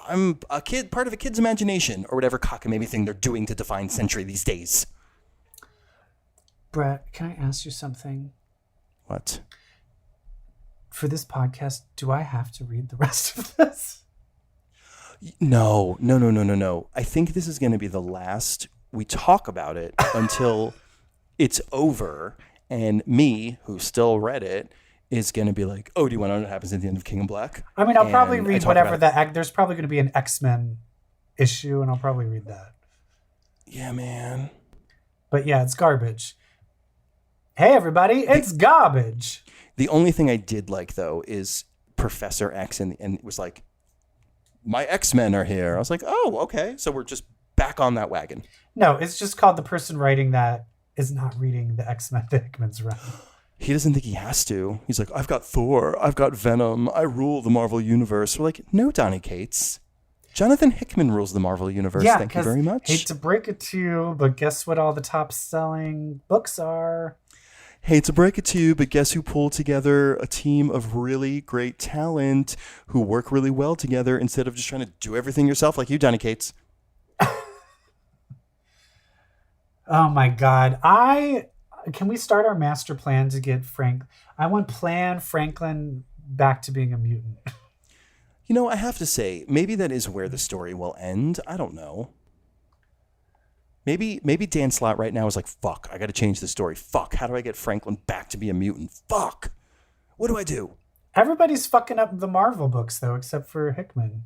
I'm a kid, part of a kid's imagination, or whatever cockamamie thing they're doing to define Sentry these days. Brett, can I ask you something? What? For this podcast, do I have to read the rest of this? No. I think this is going to be the last we talk about it until... it's over, and me, who still read it, is going to be like, oh, do you want to know what happens at the end of King in Black? I mean, I'll probably And I read talk whatever about it. there's probably going to be an X-Men issue, and I'll probably read that. Yeah, man. But yeah, it's garbage. Hey, everybody, it's garbage. The only thing I did like, though, is Professor X, and it was like, my X-Men are here. I was like, oh, okay. So we're just back on that wagon. No, it's just called the person writing that is not reading the X-Men that Hickman's writing. He doesn't think he has to. He's like, I've got Thor. I've got Venom. I rule the Marvel Universe. We're like, no, Donny Cates. Jonathan Hickman rules the Marvel Universe. Yeah, Thank you very much. Hate to break it to you, but guess what all the top-selling books are? Hate to break it to you, but guess who pulled together a team of really great talent who work really well together instead of just trying to do everything yourself like you, Donny Cates? Oh my God. Can we start our master plan to get I want Franklin back to being a mutant. You know, I have to say, maybe that is where the story will end. I don't know. Maybe Dan Slott right now is like, fuck, I got to change the story. Fuck, how do I get Franklin back to be a mutant? Fuck, what do I do? Everybody's fucking up the Marvel books, though, except for Hickman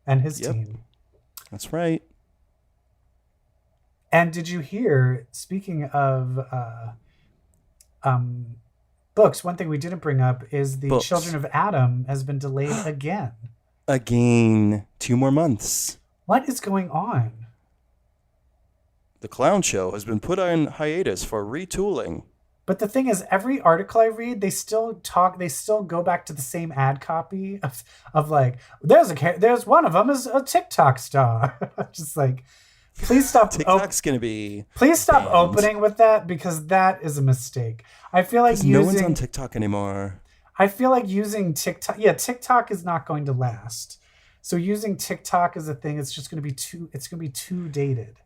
and his team. That's right. And did you hear, speaking of books, one thing we didn't bring up is the Children of Adam has been delayed again. Again, 2 more months. What is going on? The clown show has been put on hiatus for retooling. But the thing is, every article I read, they still go back to the same ad copy of like, there's one of them is a TikTok star. Just like, please stop. TikTok's gonna be. Please stop banned. opening with that, because that is a mistake. I feel like no one's on TikTok anymore. I feel like using TikTok. Yeah, TikTok is not going to last. So using TikTok as a thing, it's just going to be too. It's going to be too dated.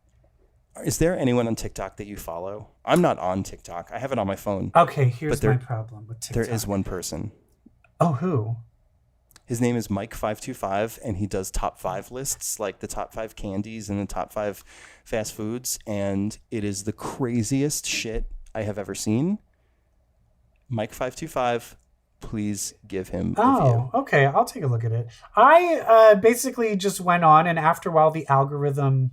Is there anyone on TikTok that you follow? I'm not on TikTok. I have it on my phone. Okay, here's my problem with TikTok. There is one person. Oh, who? His name is Mike525, and he does top 5 lists, like the top 5 candies and the top 5 fast foods, and it is the craziest shit I have ever seen. Mike525, please give him a view. Oh, okay, I'll take a look at it. I basically just went on, and after a while, the algorithm,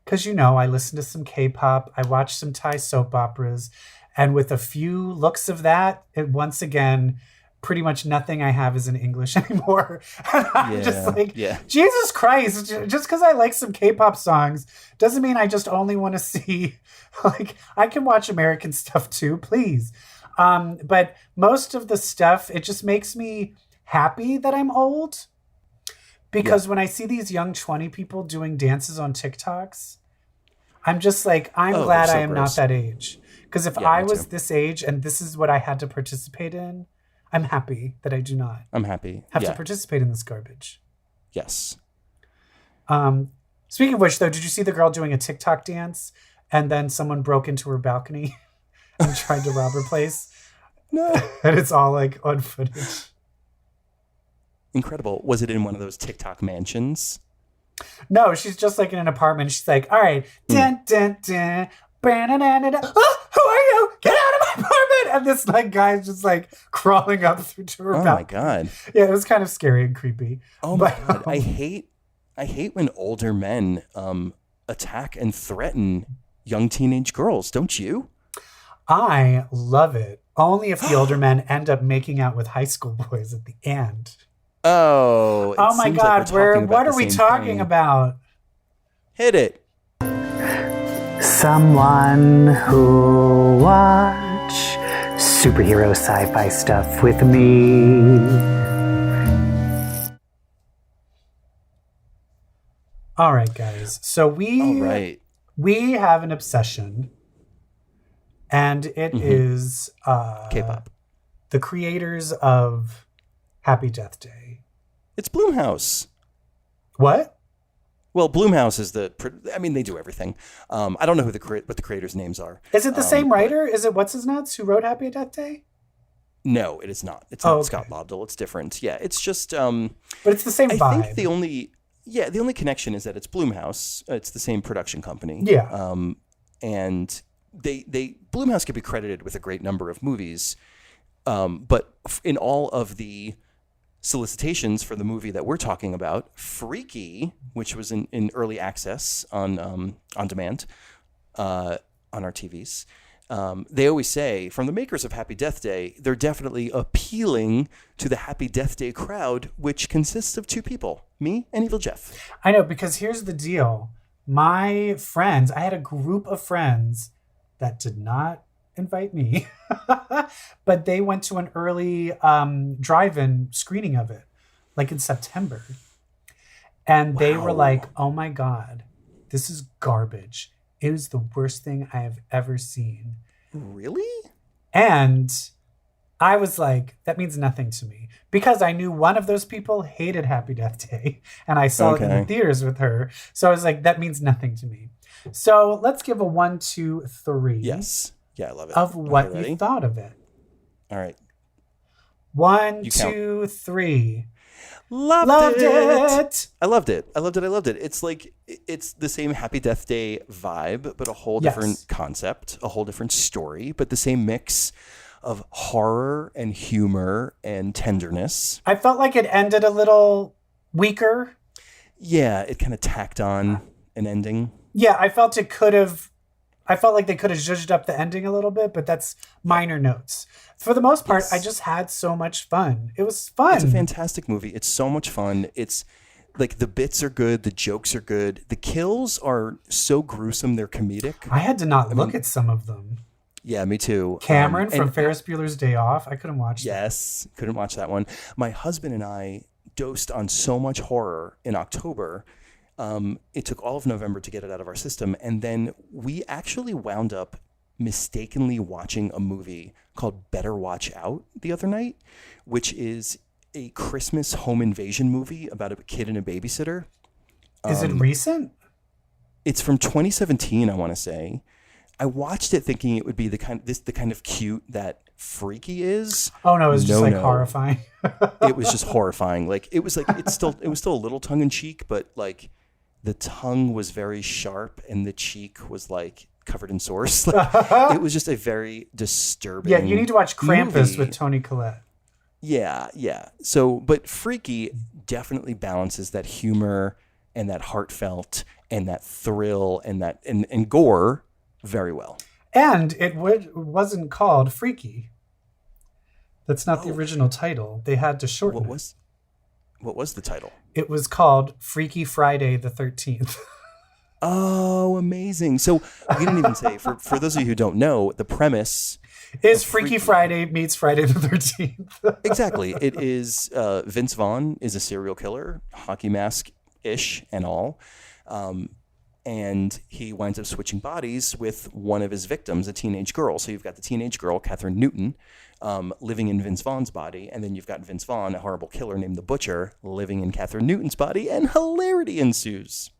because I listen to some K-pop, I watch some Thai soap operas, and with a few looks of that, it once again, pretty much nothing I have is in English anymore. And I'm just like, Jesus Christ, just because I like some K-pop songs doesn't mean I just only want to see, like, I can watch American stuff too, please. But most of the stuff, it just makes me happy that I'm old. Because when I see these young 20 people doing dances on TikToks, I'm just like, I'm glad I am not that age. Because if I was this age and this is what I had to participate in, I'm happy that I do not. I'm happy. Have to participate in this garbage. Yes. Speaking of which, though, did you see the girl doing a TikTok dance and then someone broke into her balcony and tried to rob her place? No. And it's all like on footage. Incredible. Was it in one of those TikTok mansions? No, she's just like in an apartment. She's like, all right, dun, dun, dun, oh, who are you? Get out of my apartment! And this like guy's just like crawling up through to her balcony. Oh my God. Yeah, it was kind of scary and creepy. Oh my God. I hate when older men attack and threaten young teenage girls, don't you? I love it. Only if the older men end up making out with high school boys at the end. Oh my God! What are we talking about? Hit it. Someone who watch superhero sci-fi stuff with me. All right, guys. So we have an obsession, and it is K-pop. The creators of Happy Death Day. It's Blumhouse. What? Well, Blumhouse is they do everything. I don't know what the creators' names are. Is it the same writer? Is it What's His Nuts who wrote Happy Death Day? No, it is not. It's not Scott Lobdell. It's different. Yeah, it's just. But it's the same vibe. I think the only connection is that it's Blumhouse. It's the same production company. Yeah. they Blumhouse could be credited with a great number of movies, but in all of the solicitations for the movie that we're talking about, Freaky, which was in early access on demand on our TVs, they always say, from the makers of Happy Death Day, they're definitely appealing to the Happy Death Day crowd, which consists of two people, me and EvilJeff. I know, because here's the deal. My friends, I had a group of friends that did not invite me, but they went to an early drive-in screening of it, like in September. And they were like, oh my God, this is garbage. It was the worst thing I have ever seen. Really? And I was like, that means nothing to me. Because I knew one of those people hated Happy Death Day. And I saw it in the theaters with her. So I was like, that means nothing to me. So let's give a 1, 2, 3. Yes. Yeah, I love it. Of what you thought of it. All right. 1, 2, 3. Loved it. I loved it. It's like, it's the same Happy Death Day vibe, but a whole different concept, a whole different story, but the same mix of horror and humor and tenderness. I felt like it ended a little weaker. Yeah, it kind of tacked on an ending. Yeah, I felt like they could have zhuzhed up the ending a little bit, but that's minor notes. For the most part, I just had so much fun. It was fun. It's a fantastic movie. It's so much fun. It's like the bits are good. The jokes are good. The kills are so gruesome. They're comedic. I had to not look at some of them. Yeah, me too. Cameron from Ferris Bueller's Day Off. I couldn't watch that. Yes, couldn't watch that one. My husband and I dosed on so much horror in October. It took all of November to get it out of our system. And then we actually wound up mistakenly watching a movie called Better Watch Out the other night, which is a Christmas home invasion movie about a kid and a babysitter. Is it recent? It's from 2017, I want to say. I watched it thinking it would be the kind of cute that Freaky is. Oh no, it was just horrifying. It was just horrifying. Like it was still a little tongue in cheek, but like the tongue was very sharp and the cheek was like covered in sores. Like, it was just a very disturbing. Yeah, you need to watch Krampus movie. with Toni Collette. Yeah. So, but Freaky definitely balances that humor and that heartfelt and that thrill and that and gore very well. And it wasn't called Freaky. That's not the original title. They had to shorten it. What was the title? It was called Freaky Friday the 13th. Oh, amazing. So we didn't even say, for those of you who don't know, the premise is Freaky Friday meets Friday the 13th. Exactly. It is Vince Vaughn is a serial killer, hockey mask-ish and all. And he winds up switching bodies with one of his victims, a teenage girl. So you've got the teenage girl, Catherine Newton, living in Vince Vaughn's body. And then you've got Vince Vaughn, a horrible killer named the Butcher, living in Catherine Newton's body. And hilarity ensues.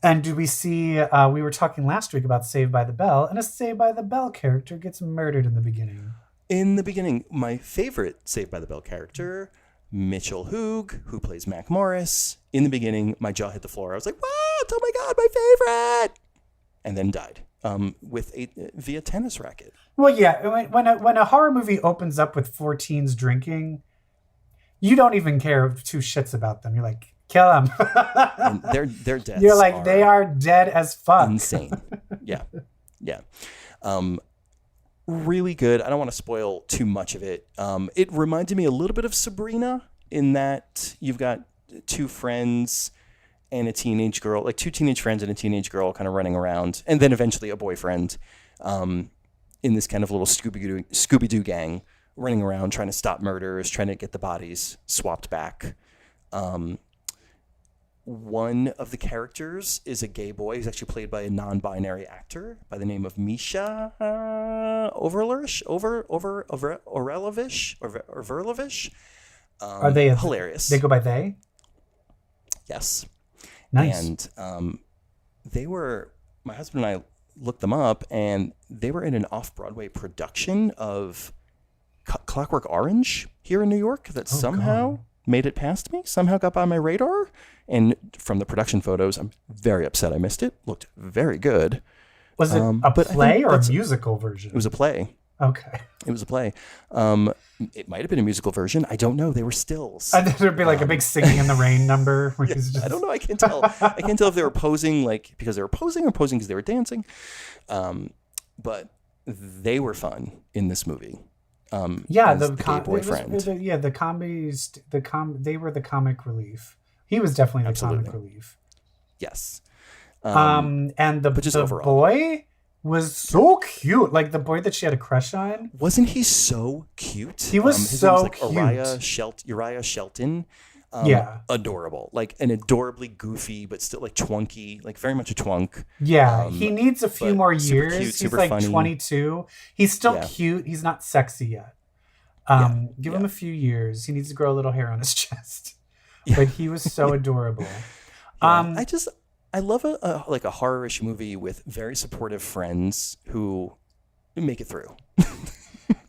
And do we see, we were talking last week about Saved by the Bell, and a Saved by the Bell character gets murdered in the beginning. In the beginning, my favorite Saved by the Bell character, Mitchell Hoog, who plays Mac Morris. In the beginning, my jaw hit the floor. I was like, what? Oh my God, my favorite! And then died via tennis racket. Well, yeah, when a horror movie opens up with 4 teens drinking, you don't even care two shits about them. You're like, kill them. And their deaths. You're like, they are dead as fuck. Insane. Yeah. Really good. I don't want to spoil too much of it. It reminded me a little bit of Sabrina in that you've got 2 friends and a teenage girl, like 2 teenage friends and a teenage girl kind of running around, and then eventually a boyfriend in this kind of little Scooby-Doo gang running around trying to stop murders, trying to get the bodies swapped back. One of the characters is a gay boy who's actually played by a non-binary actor by the name of Misha Overlevish. Are they hilarious? They go by they? Yes. Nice. And my husband and I looked them up, and they were in an off-Broadway production of Clockwork Orange here in New York that somehow made it past me, somehow got by my radar. And from the production photos, I'm very upset I missed it. Looked very good. Was it a but play or a musical version? It was a play. Okay. It was a play. It might have been a musical version. I don't know. They were stills. And then there'd be like a big Singing in the Rain number. Where he's just... I don't know. I can't tell. I can't tell if they were posing because they were posing or posing because they were dancing. But they were fun in this movie. The gay boyfriend. The comedies. They were the comic relief. He was definitely the comic relief. Yes. And the boy was so cute. Like the boy that she had a crush on. Wasn't he so cute? He was his so name was cute. Uriah Shelton. Adorable. Like an adorably goofy, but still like twunky, like very much a twunk. Yeah. He needs a few more years. Cute, He's like funny. 22. He's still cute. He's not sexy yet. Give him a few years. He needs to grow a little hair on his chest. Yeah. But he was so adorable. I love a horror-ish movie with very supportive friends who make it through.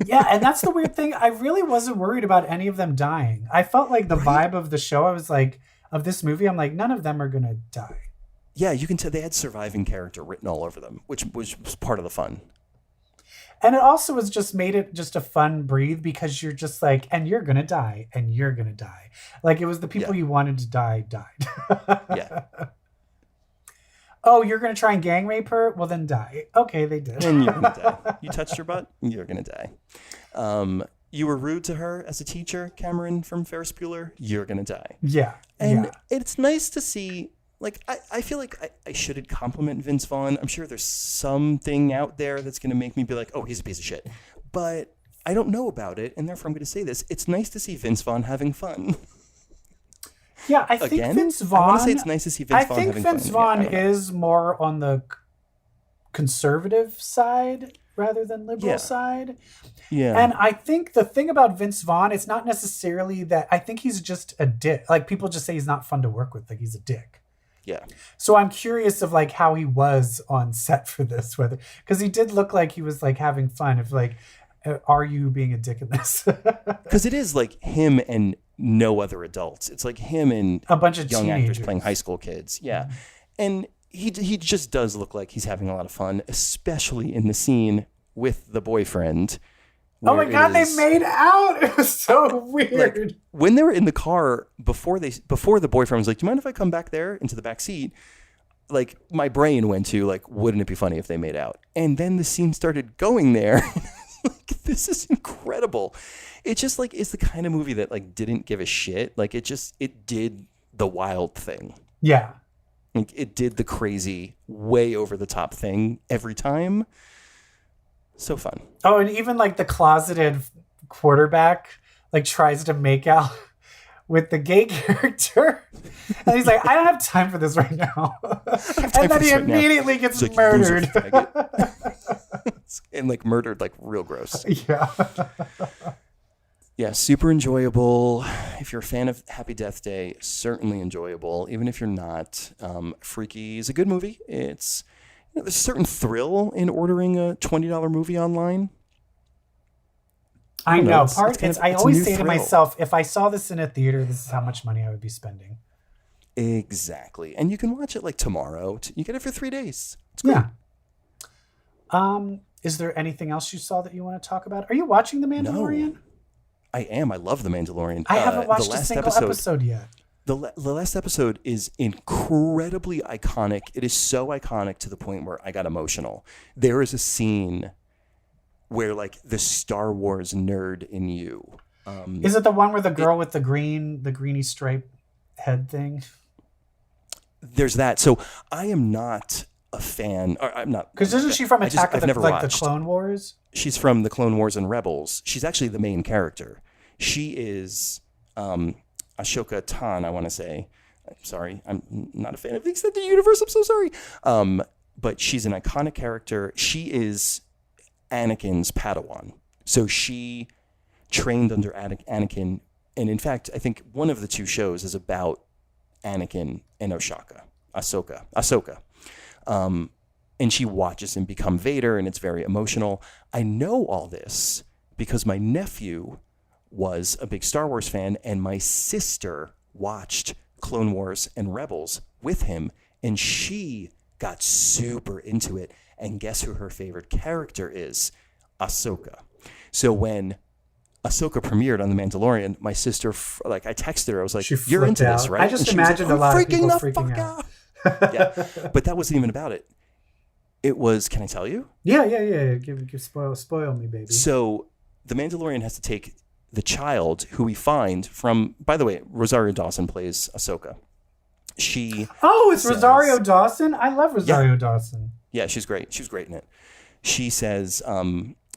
Yeah, and that's the weird thing. I really wasn't worried about any of them dying. I felt like the vibe of the show, I was like, of this movie, I'm like, none of them are going to die. Yeah, you can tell they had surviving character written all over them, which was part of the fun. And it also was just made it just a fun breathe because you're just like, and you're going to die, and you're going to die. Like it was the people you wanted to die died. Yeah. Oh, you're going to try and gang rape her? Well, then die. Okay, they did. And you're going to die. You touched her butt? You're going to die. You were rude to her as a teacher, Cameron from Ferris Bueller? You're going to die. Yeah. And it's nice to see, like, I feel like I shouldn't compliment Vince Vaughn. I'm sure there's something out there that's going to make me be like, oh, he's a piece of shit. But I don't know about it, and therefore I'm going to say this. It's nice to see Vince Vaughn having fun. Yeah, I think Vince Vaughn. I want to say it's nice to see Vince Vaughn having fun. I think Vince Vaughn is more on the conservative side rather than liberal side. Yeah. And I think the thing about Vince Vaughn, it's not necessarily that. I think he's just a dick. Like people just say he's not fun to work with. Like he's a dick. Yeah. So I'm curious of like how he was on set for this, because he did look like he was like having fun. If like, are you being a dick in this? Because it is like him and no other adults. It's like him and a bunch of young teenagers actors playing high school kids. Yeah. Mm-hmm. And he just does look like he's having a lot of fun, especially in the scene with the boyfriend. Oh my God, they made out. It was so weird. Like, when they were in the car before the boyfriend was like, "Do you mind if I come back there into the back seat?" Like my brain went to like, wouldn't it be funny if they made out? And then the scene started going there. Like, this is incredible. It just like is the kind of movie that like didn't give a shit. Like it did the wild thing. Yeah. Like it did the crazy, way over the top thing every time. So fun. Oh, and even like the closeted quarterback like tries to make out with the gay character. And he's like, I don't have time for this right now. And then he immediately gets like, murdered. And like murdered like real gross. Yeah. Yeah, super enjoyable. If you're a fan of Happy Death Day, certainly enjoyable. Even if you're not, Freaky is a good movie. It's there's a certain thrill in ordering a $20 movie online. I know. I always say to myself, if I saw this in a theater, this is how much money I would be spending. Exactly. And you can watch it like tomorrow. You get it for 3 days. It's great. Yeah. Is there anything else you saw that you want to talk about? Are you watching The Mandalorian? No, I am. I love The Mandalorian. I haven't watched a single episode yet. The last episode is incredibly iconic. It is so iconic to the point where I got emotional. There is a scene where like the Star Wars nerd in you. Is it the one where the girl with the greeny stripe head thing? There's that. So I am not a fan. Or I'm not. Because isn't she from Attack of the Clone Wars? She's from the Clone Wars and Rebels. She's actually the main character. She is Ahsoka Tano, I want to say. I'm sorry. I'm not a fan of the extended universe. I'm so sorry. But she's an iconic character. She is Anakin's Padawan. So she trained under Anakin. And in fact, I think one of the two shows is about Anakin and Ahsoka. And she watches him become Vader, and it's very emotional. I know all this because my nephew was a big Star Wars fan, and my sister watched Clone Wars and Rebels with him, and she got super into it. And guess who her favorite character is? Ahsoka. So when Ahsoka premiered on The Mandalorian, my sister, I texted her. I was like, "You're into this, right?" I just imagined a lot of people freaking out. Yeah, but that wasn't even about it. It was. Can I tell you? Yeah. Give spoil me, baby. So the Mandalorian has to take the child who we find from. By the way, Rosario Dawson plays Ahsoka. It's Rosario Dawson. I love Rosario Dawson. Yeah, she's great. She was great in it. She says,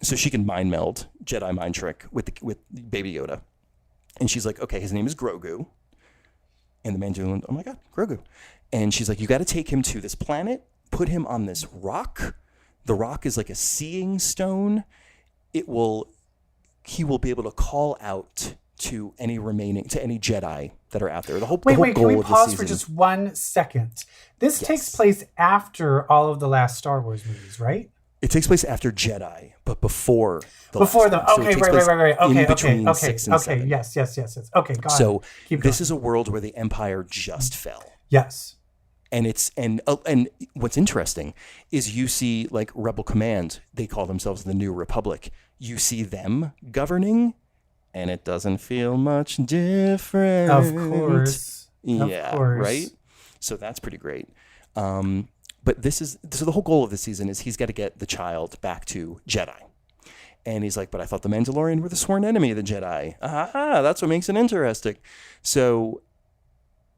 so she can mind meld, Jedi mind trick with Baby Yoda, and she's like, okay, his name is Grogu, and the Mandalorian, oh my god, Grogu, and she's like, you got to take him to this planet, put him on this rock. The rock is like a seeing stone. He will be able to call out to any Jedi that are out there. The whole goal can we of pause the season, for just 1 second? This takes place after all of the last Star Wars movies, right? It takes place after Jedi, but before the last them. one. So Okay, it takes place right. Okay, in between okay, 6 and 7. Yes. Okay, got it. So Keep this going. is a world where the Empire just fell. Yes. And what's interesting is you see like Rebel Command, they call themselves the New Republic. You see them governing, and it doesn't feel much different. Of course. Yeah, right? So that's pretty great. But the whole goal of the season is he's got to get the child back to Jedi. And he's like, but I thought the Mandalorian were the sworn enemy of the Jedi. That's what makes it interesting. So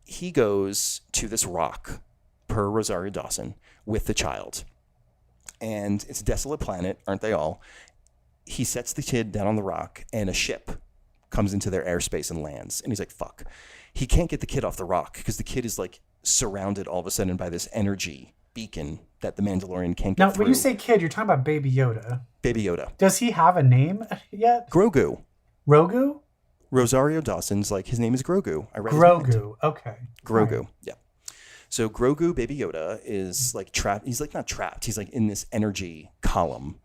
he goes to this rock, per Rosario Dawson, with the child. And it's a desolate planet, aren't they all? He sets the kid down on the rock, and a ship comes into their airspace and lands. And he's like, fuck. He can't get the kid off the rock because the kid is like surrounded all of a sudden by this energy beacon that the Mandalorian can't get through. When you say kid, you're talking about Baby Yoda. Baby Yoda. Does he have a name yet? Grogu. Rogu? Rosario Dawson's like, his name is Grogu. I read Grogu. Okay. Grogu. Right. Yeah. So Grogu, Baby Yoda, is like trapped. He's like not trapped. He's like in this energy column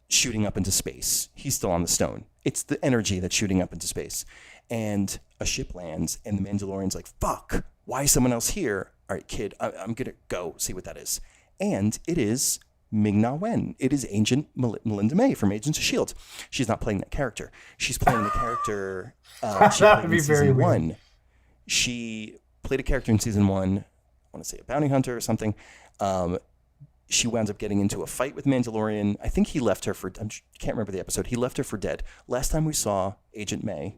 shooting up into space. He's still on the stone. It's the energy that's shooting up into space. And a ship lands, and the Mandalorian's like, fuck, why is someone else here? All right, kid, I'm going to go see what that is. And it is Ming-Na Wen. It is Agent Melinda May from Agents of S.H.I.E.L.D. She's not playing that character. She's playing the character she played in season 1. She played a character in season 1, I want to say a bounty hunter or something. She wound up getting into a fight with Mandalorian. I think he left her for, I can't remember the episode. He left her for dead. Last time we saw Agent May,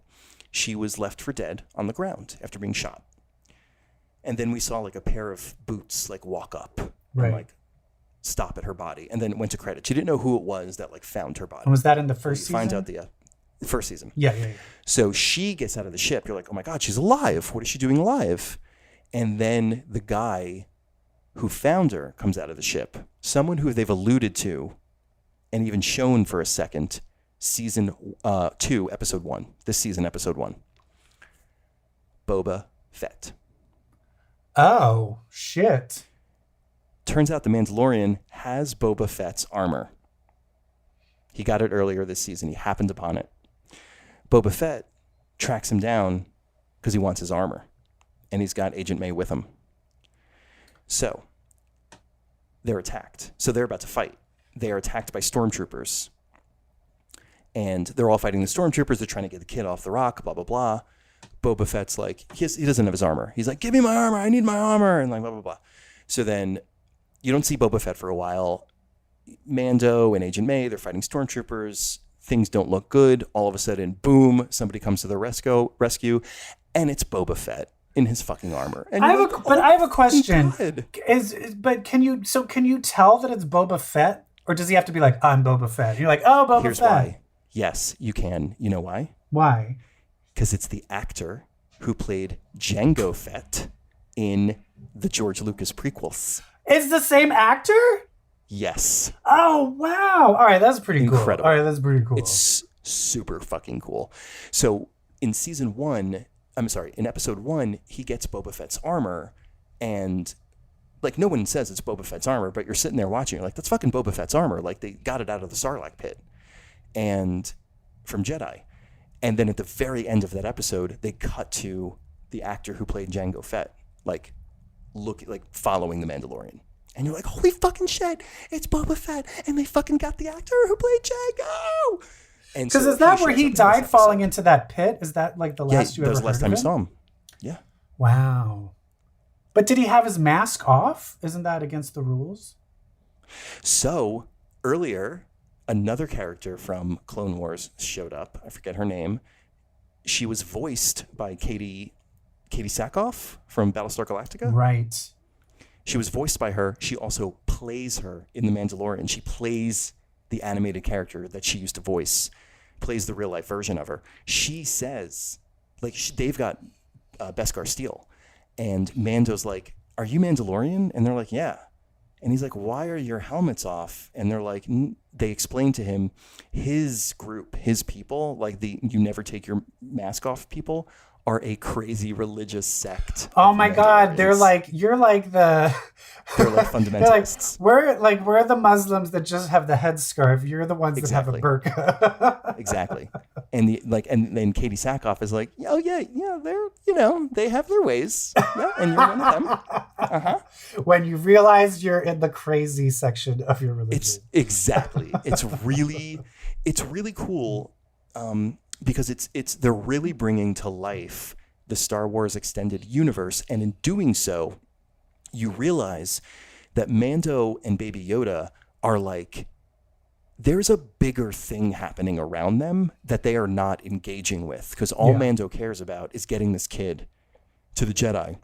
she was left for dead on the ground after being shot. And then we saw like a pair of boots like walk up and like stop at her body, and then it went to credit. She didn't know who it was that like found her body. And was that in the first season? Finds out the first season. Yeah. So she gets out of the ship. You're like, oh my God, she's alive. What is she doing alive? And then the guy who found her comes out of the ship. Someone who they've alluded to and even shown for a second, season 2, episode 1. This season, episode 1. Boba Fett. Oh, shit. Turns out the Mandalorian has Boba Fett's armor. He got it earlier this season. He happened upon it. Boba Fett tracks him down because he wants his armor. And he's got Agent May with him. So, they're attacked. So they're about to fight. They are attacked by stormtroopers. And they're all fighting the stormtroopers. They're trying to get the kid off the rock, blah, blah, blah. Boba Fett's like, he doesn't have his armor. He's like, give me my armor. I need my armor. And like, blah, blah, blah. So then you don't see Boba Fett for a while. Mando and Agent May, they're fighting stormtroopers. Things don't look good. All of a sudden, boom, somebody comes to the rescue. And it's Boba Fett in his fucking armor. And I have a question. God. Can you tell that it's Boba Fett? Or does he have to be like, I'm Boba Fett? And you're like, oh, Boba Here's Fett. why. Yes, you can. You know why? Why? Because it's the actor who played Jango Fett in the George Lucas prequels. It's the same actor? Yes. Oh, wow. All right, that's pretty cool. Incredible. All right, that's pretty cool. It's super fucking cool. So in in episode 1, he gets Boba Fett's armor, and like no one says it's Boba Fett's armor, but you're sitting there watching, you're like, that's fucking Boba Fett's armor. Like they got it out of the Sarlacc pit and from Jedi. And then at the very end of that episode, they cut to the actor who played Jango Fett, like following the Mandalorian. And you're like, holy fucking shit, it's Boba Fett, and they fucking got the actor who played Jango. Because is that where he died falling into that pit? Is that like the last you ever heard of him? That was the last time you saw him. Yeah. Wow. But did he have his mask off? Isn't that against the rules? So earlier, another character from Clone Wars showed up. I forget her name. She was voiced by Katie Sackhoff from Battlestar Galactica. Right. She was voiced by her. She also plays her in The Mandalorian. She plays the animated character that she used to voice, plays the real life version of her. She says, like, they've got Beskar Steel, and Mando's like, "Are you Mandalorian?" And they're like, "Yeah." And he's like, "Why are your helmets off?" And they're like, they explain to him, his group, his people, like the you never take your mask off people, are a crazy religious sect. Oh my God. They're like, you're like the... They're like fundamentalists. We're the Muslims that just have the headscarf. You're the ones that have a burqa. Exactly. And and then Katie Sackhoff is like, oh yeah, they're, they have their ways. Yeah, and you're one of them. Uh-huh. When you realize you're in the crazy section of your religion. It's really cool. Because they're really bringing to life the Star Wars extended universe, and in doing so, you realize that Mando and Baby Yoda are like, there's a bigger thing happening around them that they are not engaging with, because all Mando cares about is getting this kid to the Jedi.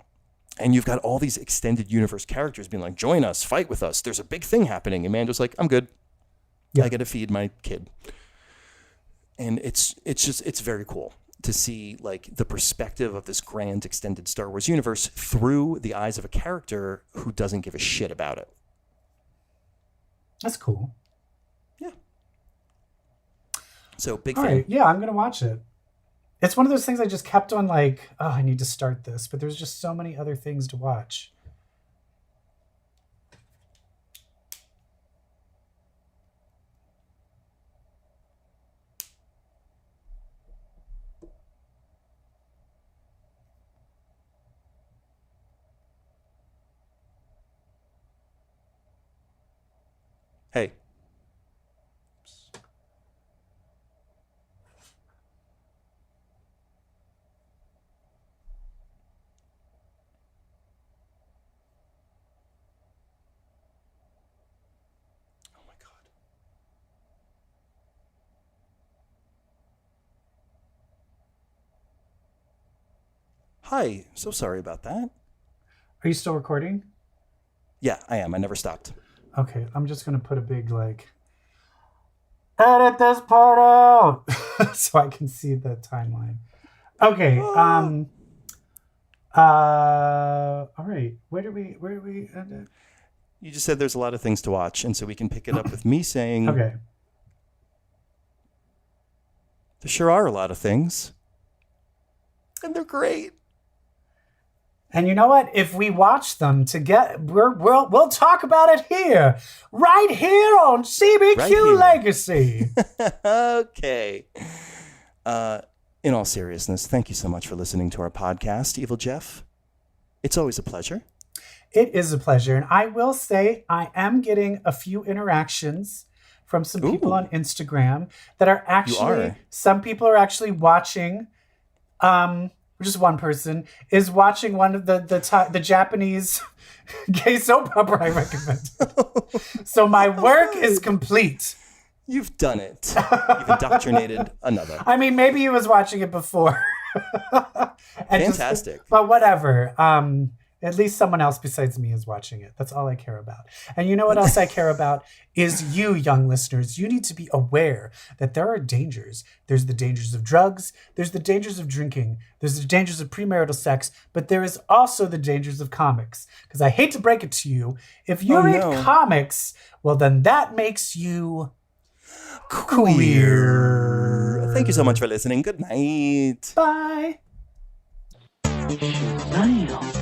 And you've got all these extended universe characters being like, join us, fight with us, there's a big thing happening, and Mando's like, I'm good. I gotta feed my kid. And it's very cool to see like the perspective of this grand extended Star Wars universe through the eyes of a character who doesn't give a shit about it. That's cool. Yeah. So big All fan. right. Yeah, I'm going to watch it. It's one of those things I just kept on like, oh, I need to start this, but there's just so many other things to watch. Hey. Oh my God. Hi, so sorry about that. Are you still recording? Yeah, I am. I never stopped. Okay, I'm just going to put a big, like, edit this part out so I can see the timeline. Okay, all right. Where do we end it? You just said there's a lot of things to watch, and so we can pick it up with me saying, okay, there sure are a lot of things. And they're great. And you know what? If we watch them together, we'll talk about it here, right here on CBQ Legacy. Okay. In all seriousness, thank you so much for listening to our podcast, EvilJeff. It's always a pleasure. It is a pleasure. And I will say I am getting a few interactions from some people on Instagram that are actually, some people are actually watching, just one person is watching one of the Japanese gay soap opera I recommend. So my work is complete. You've done it. You've indoctrinated another. I mean, maybe he was watching it before. Fantastic. But whatever. At least someone else besides me is watching it. That's all I care about. And you know what else I care about is you, young listeners. You need to be aware that there are dangers. There's the dangers of drugs. There's the dangers of drinking. There's the dangers of premarital sex. But there is also the dangers of comics. Because I hate to break it to you, if you read comics, well, then that makes you queer. Thank you so much for listening. Good night. Bye. Damn.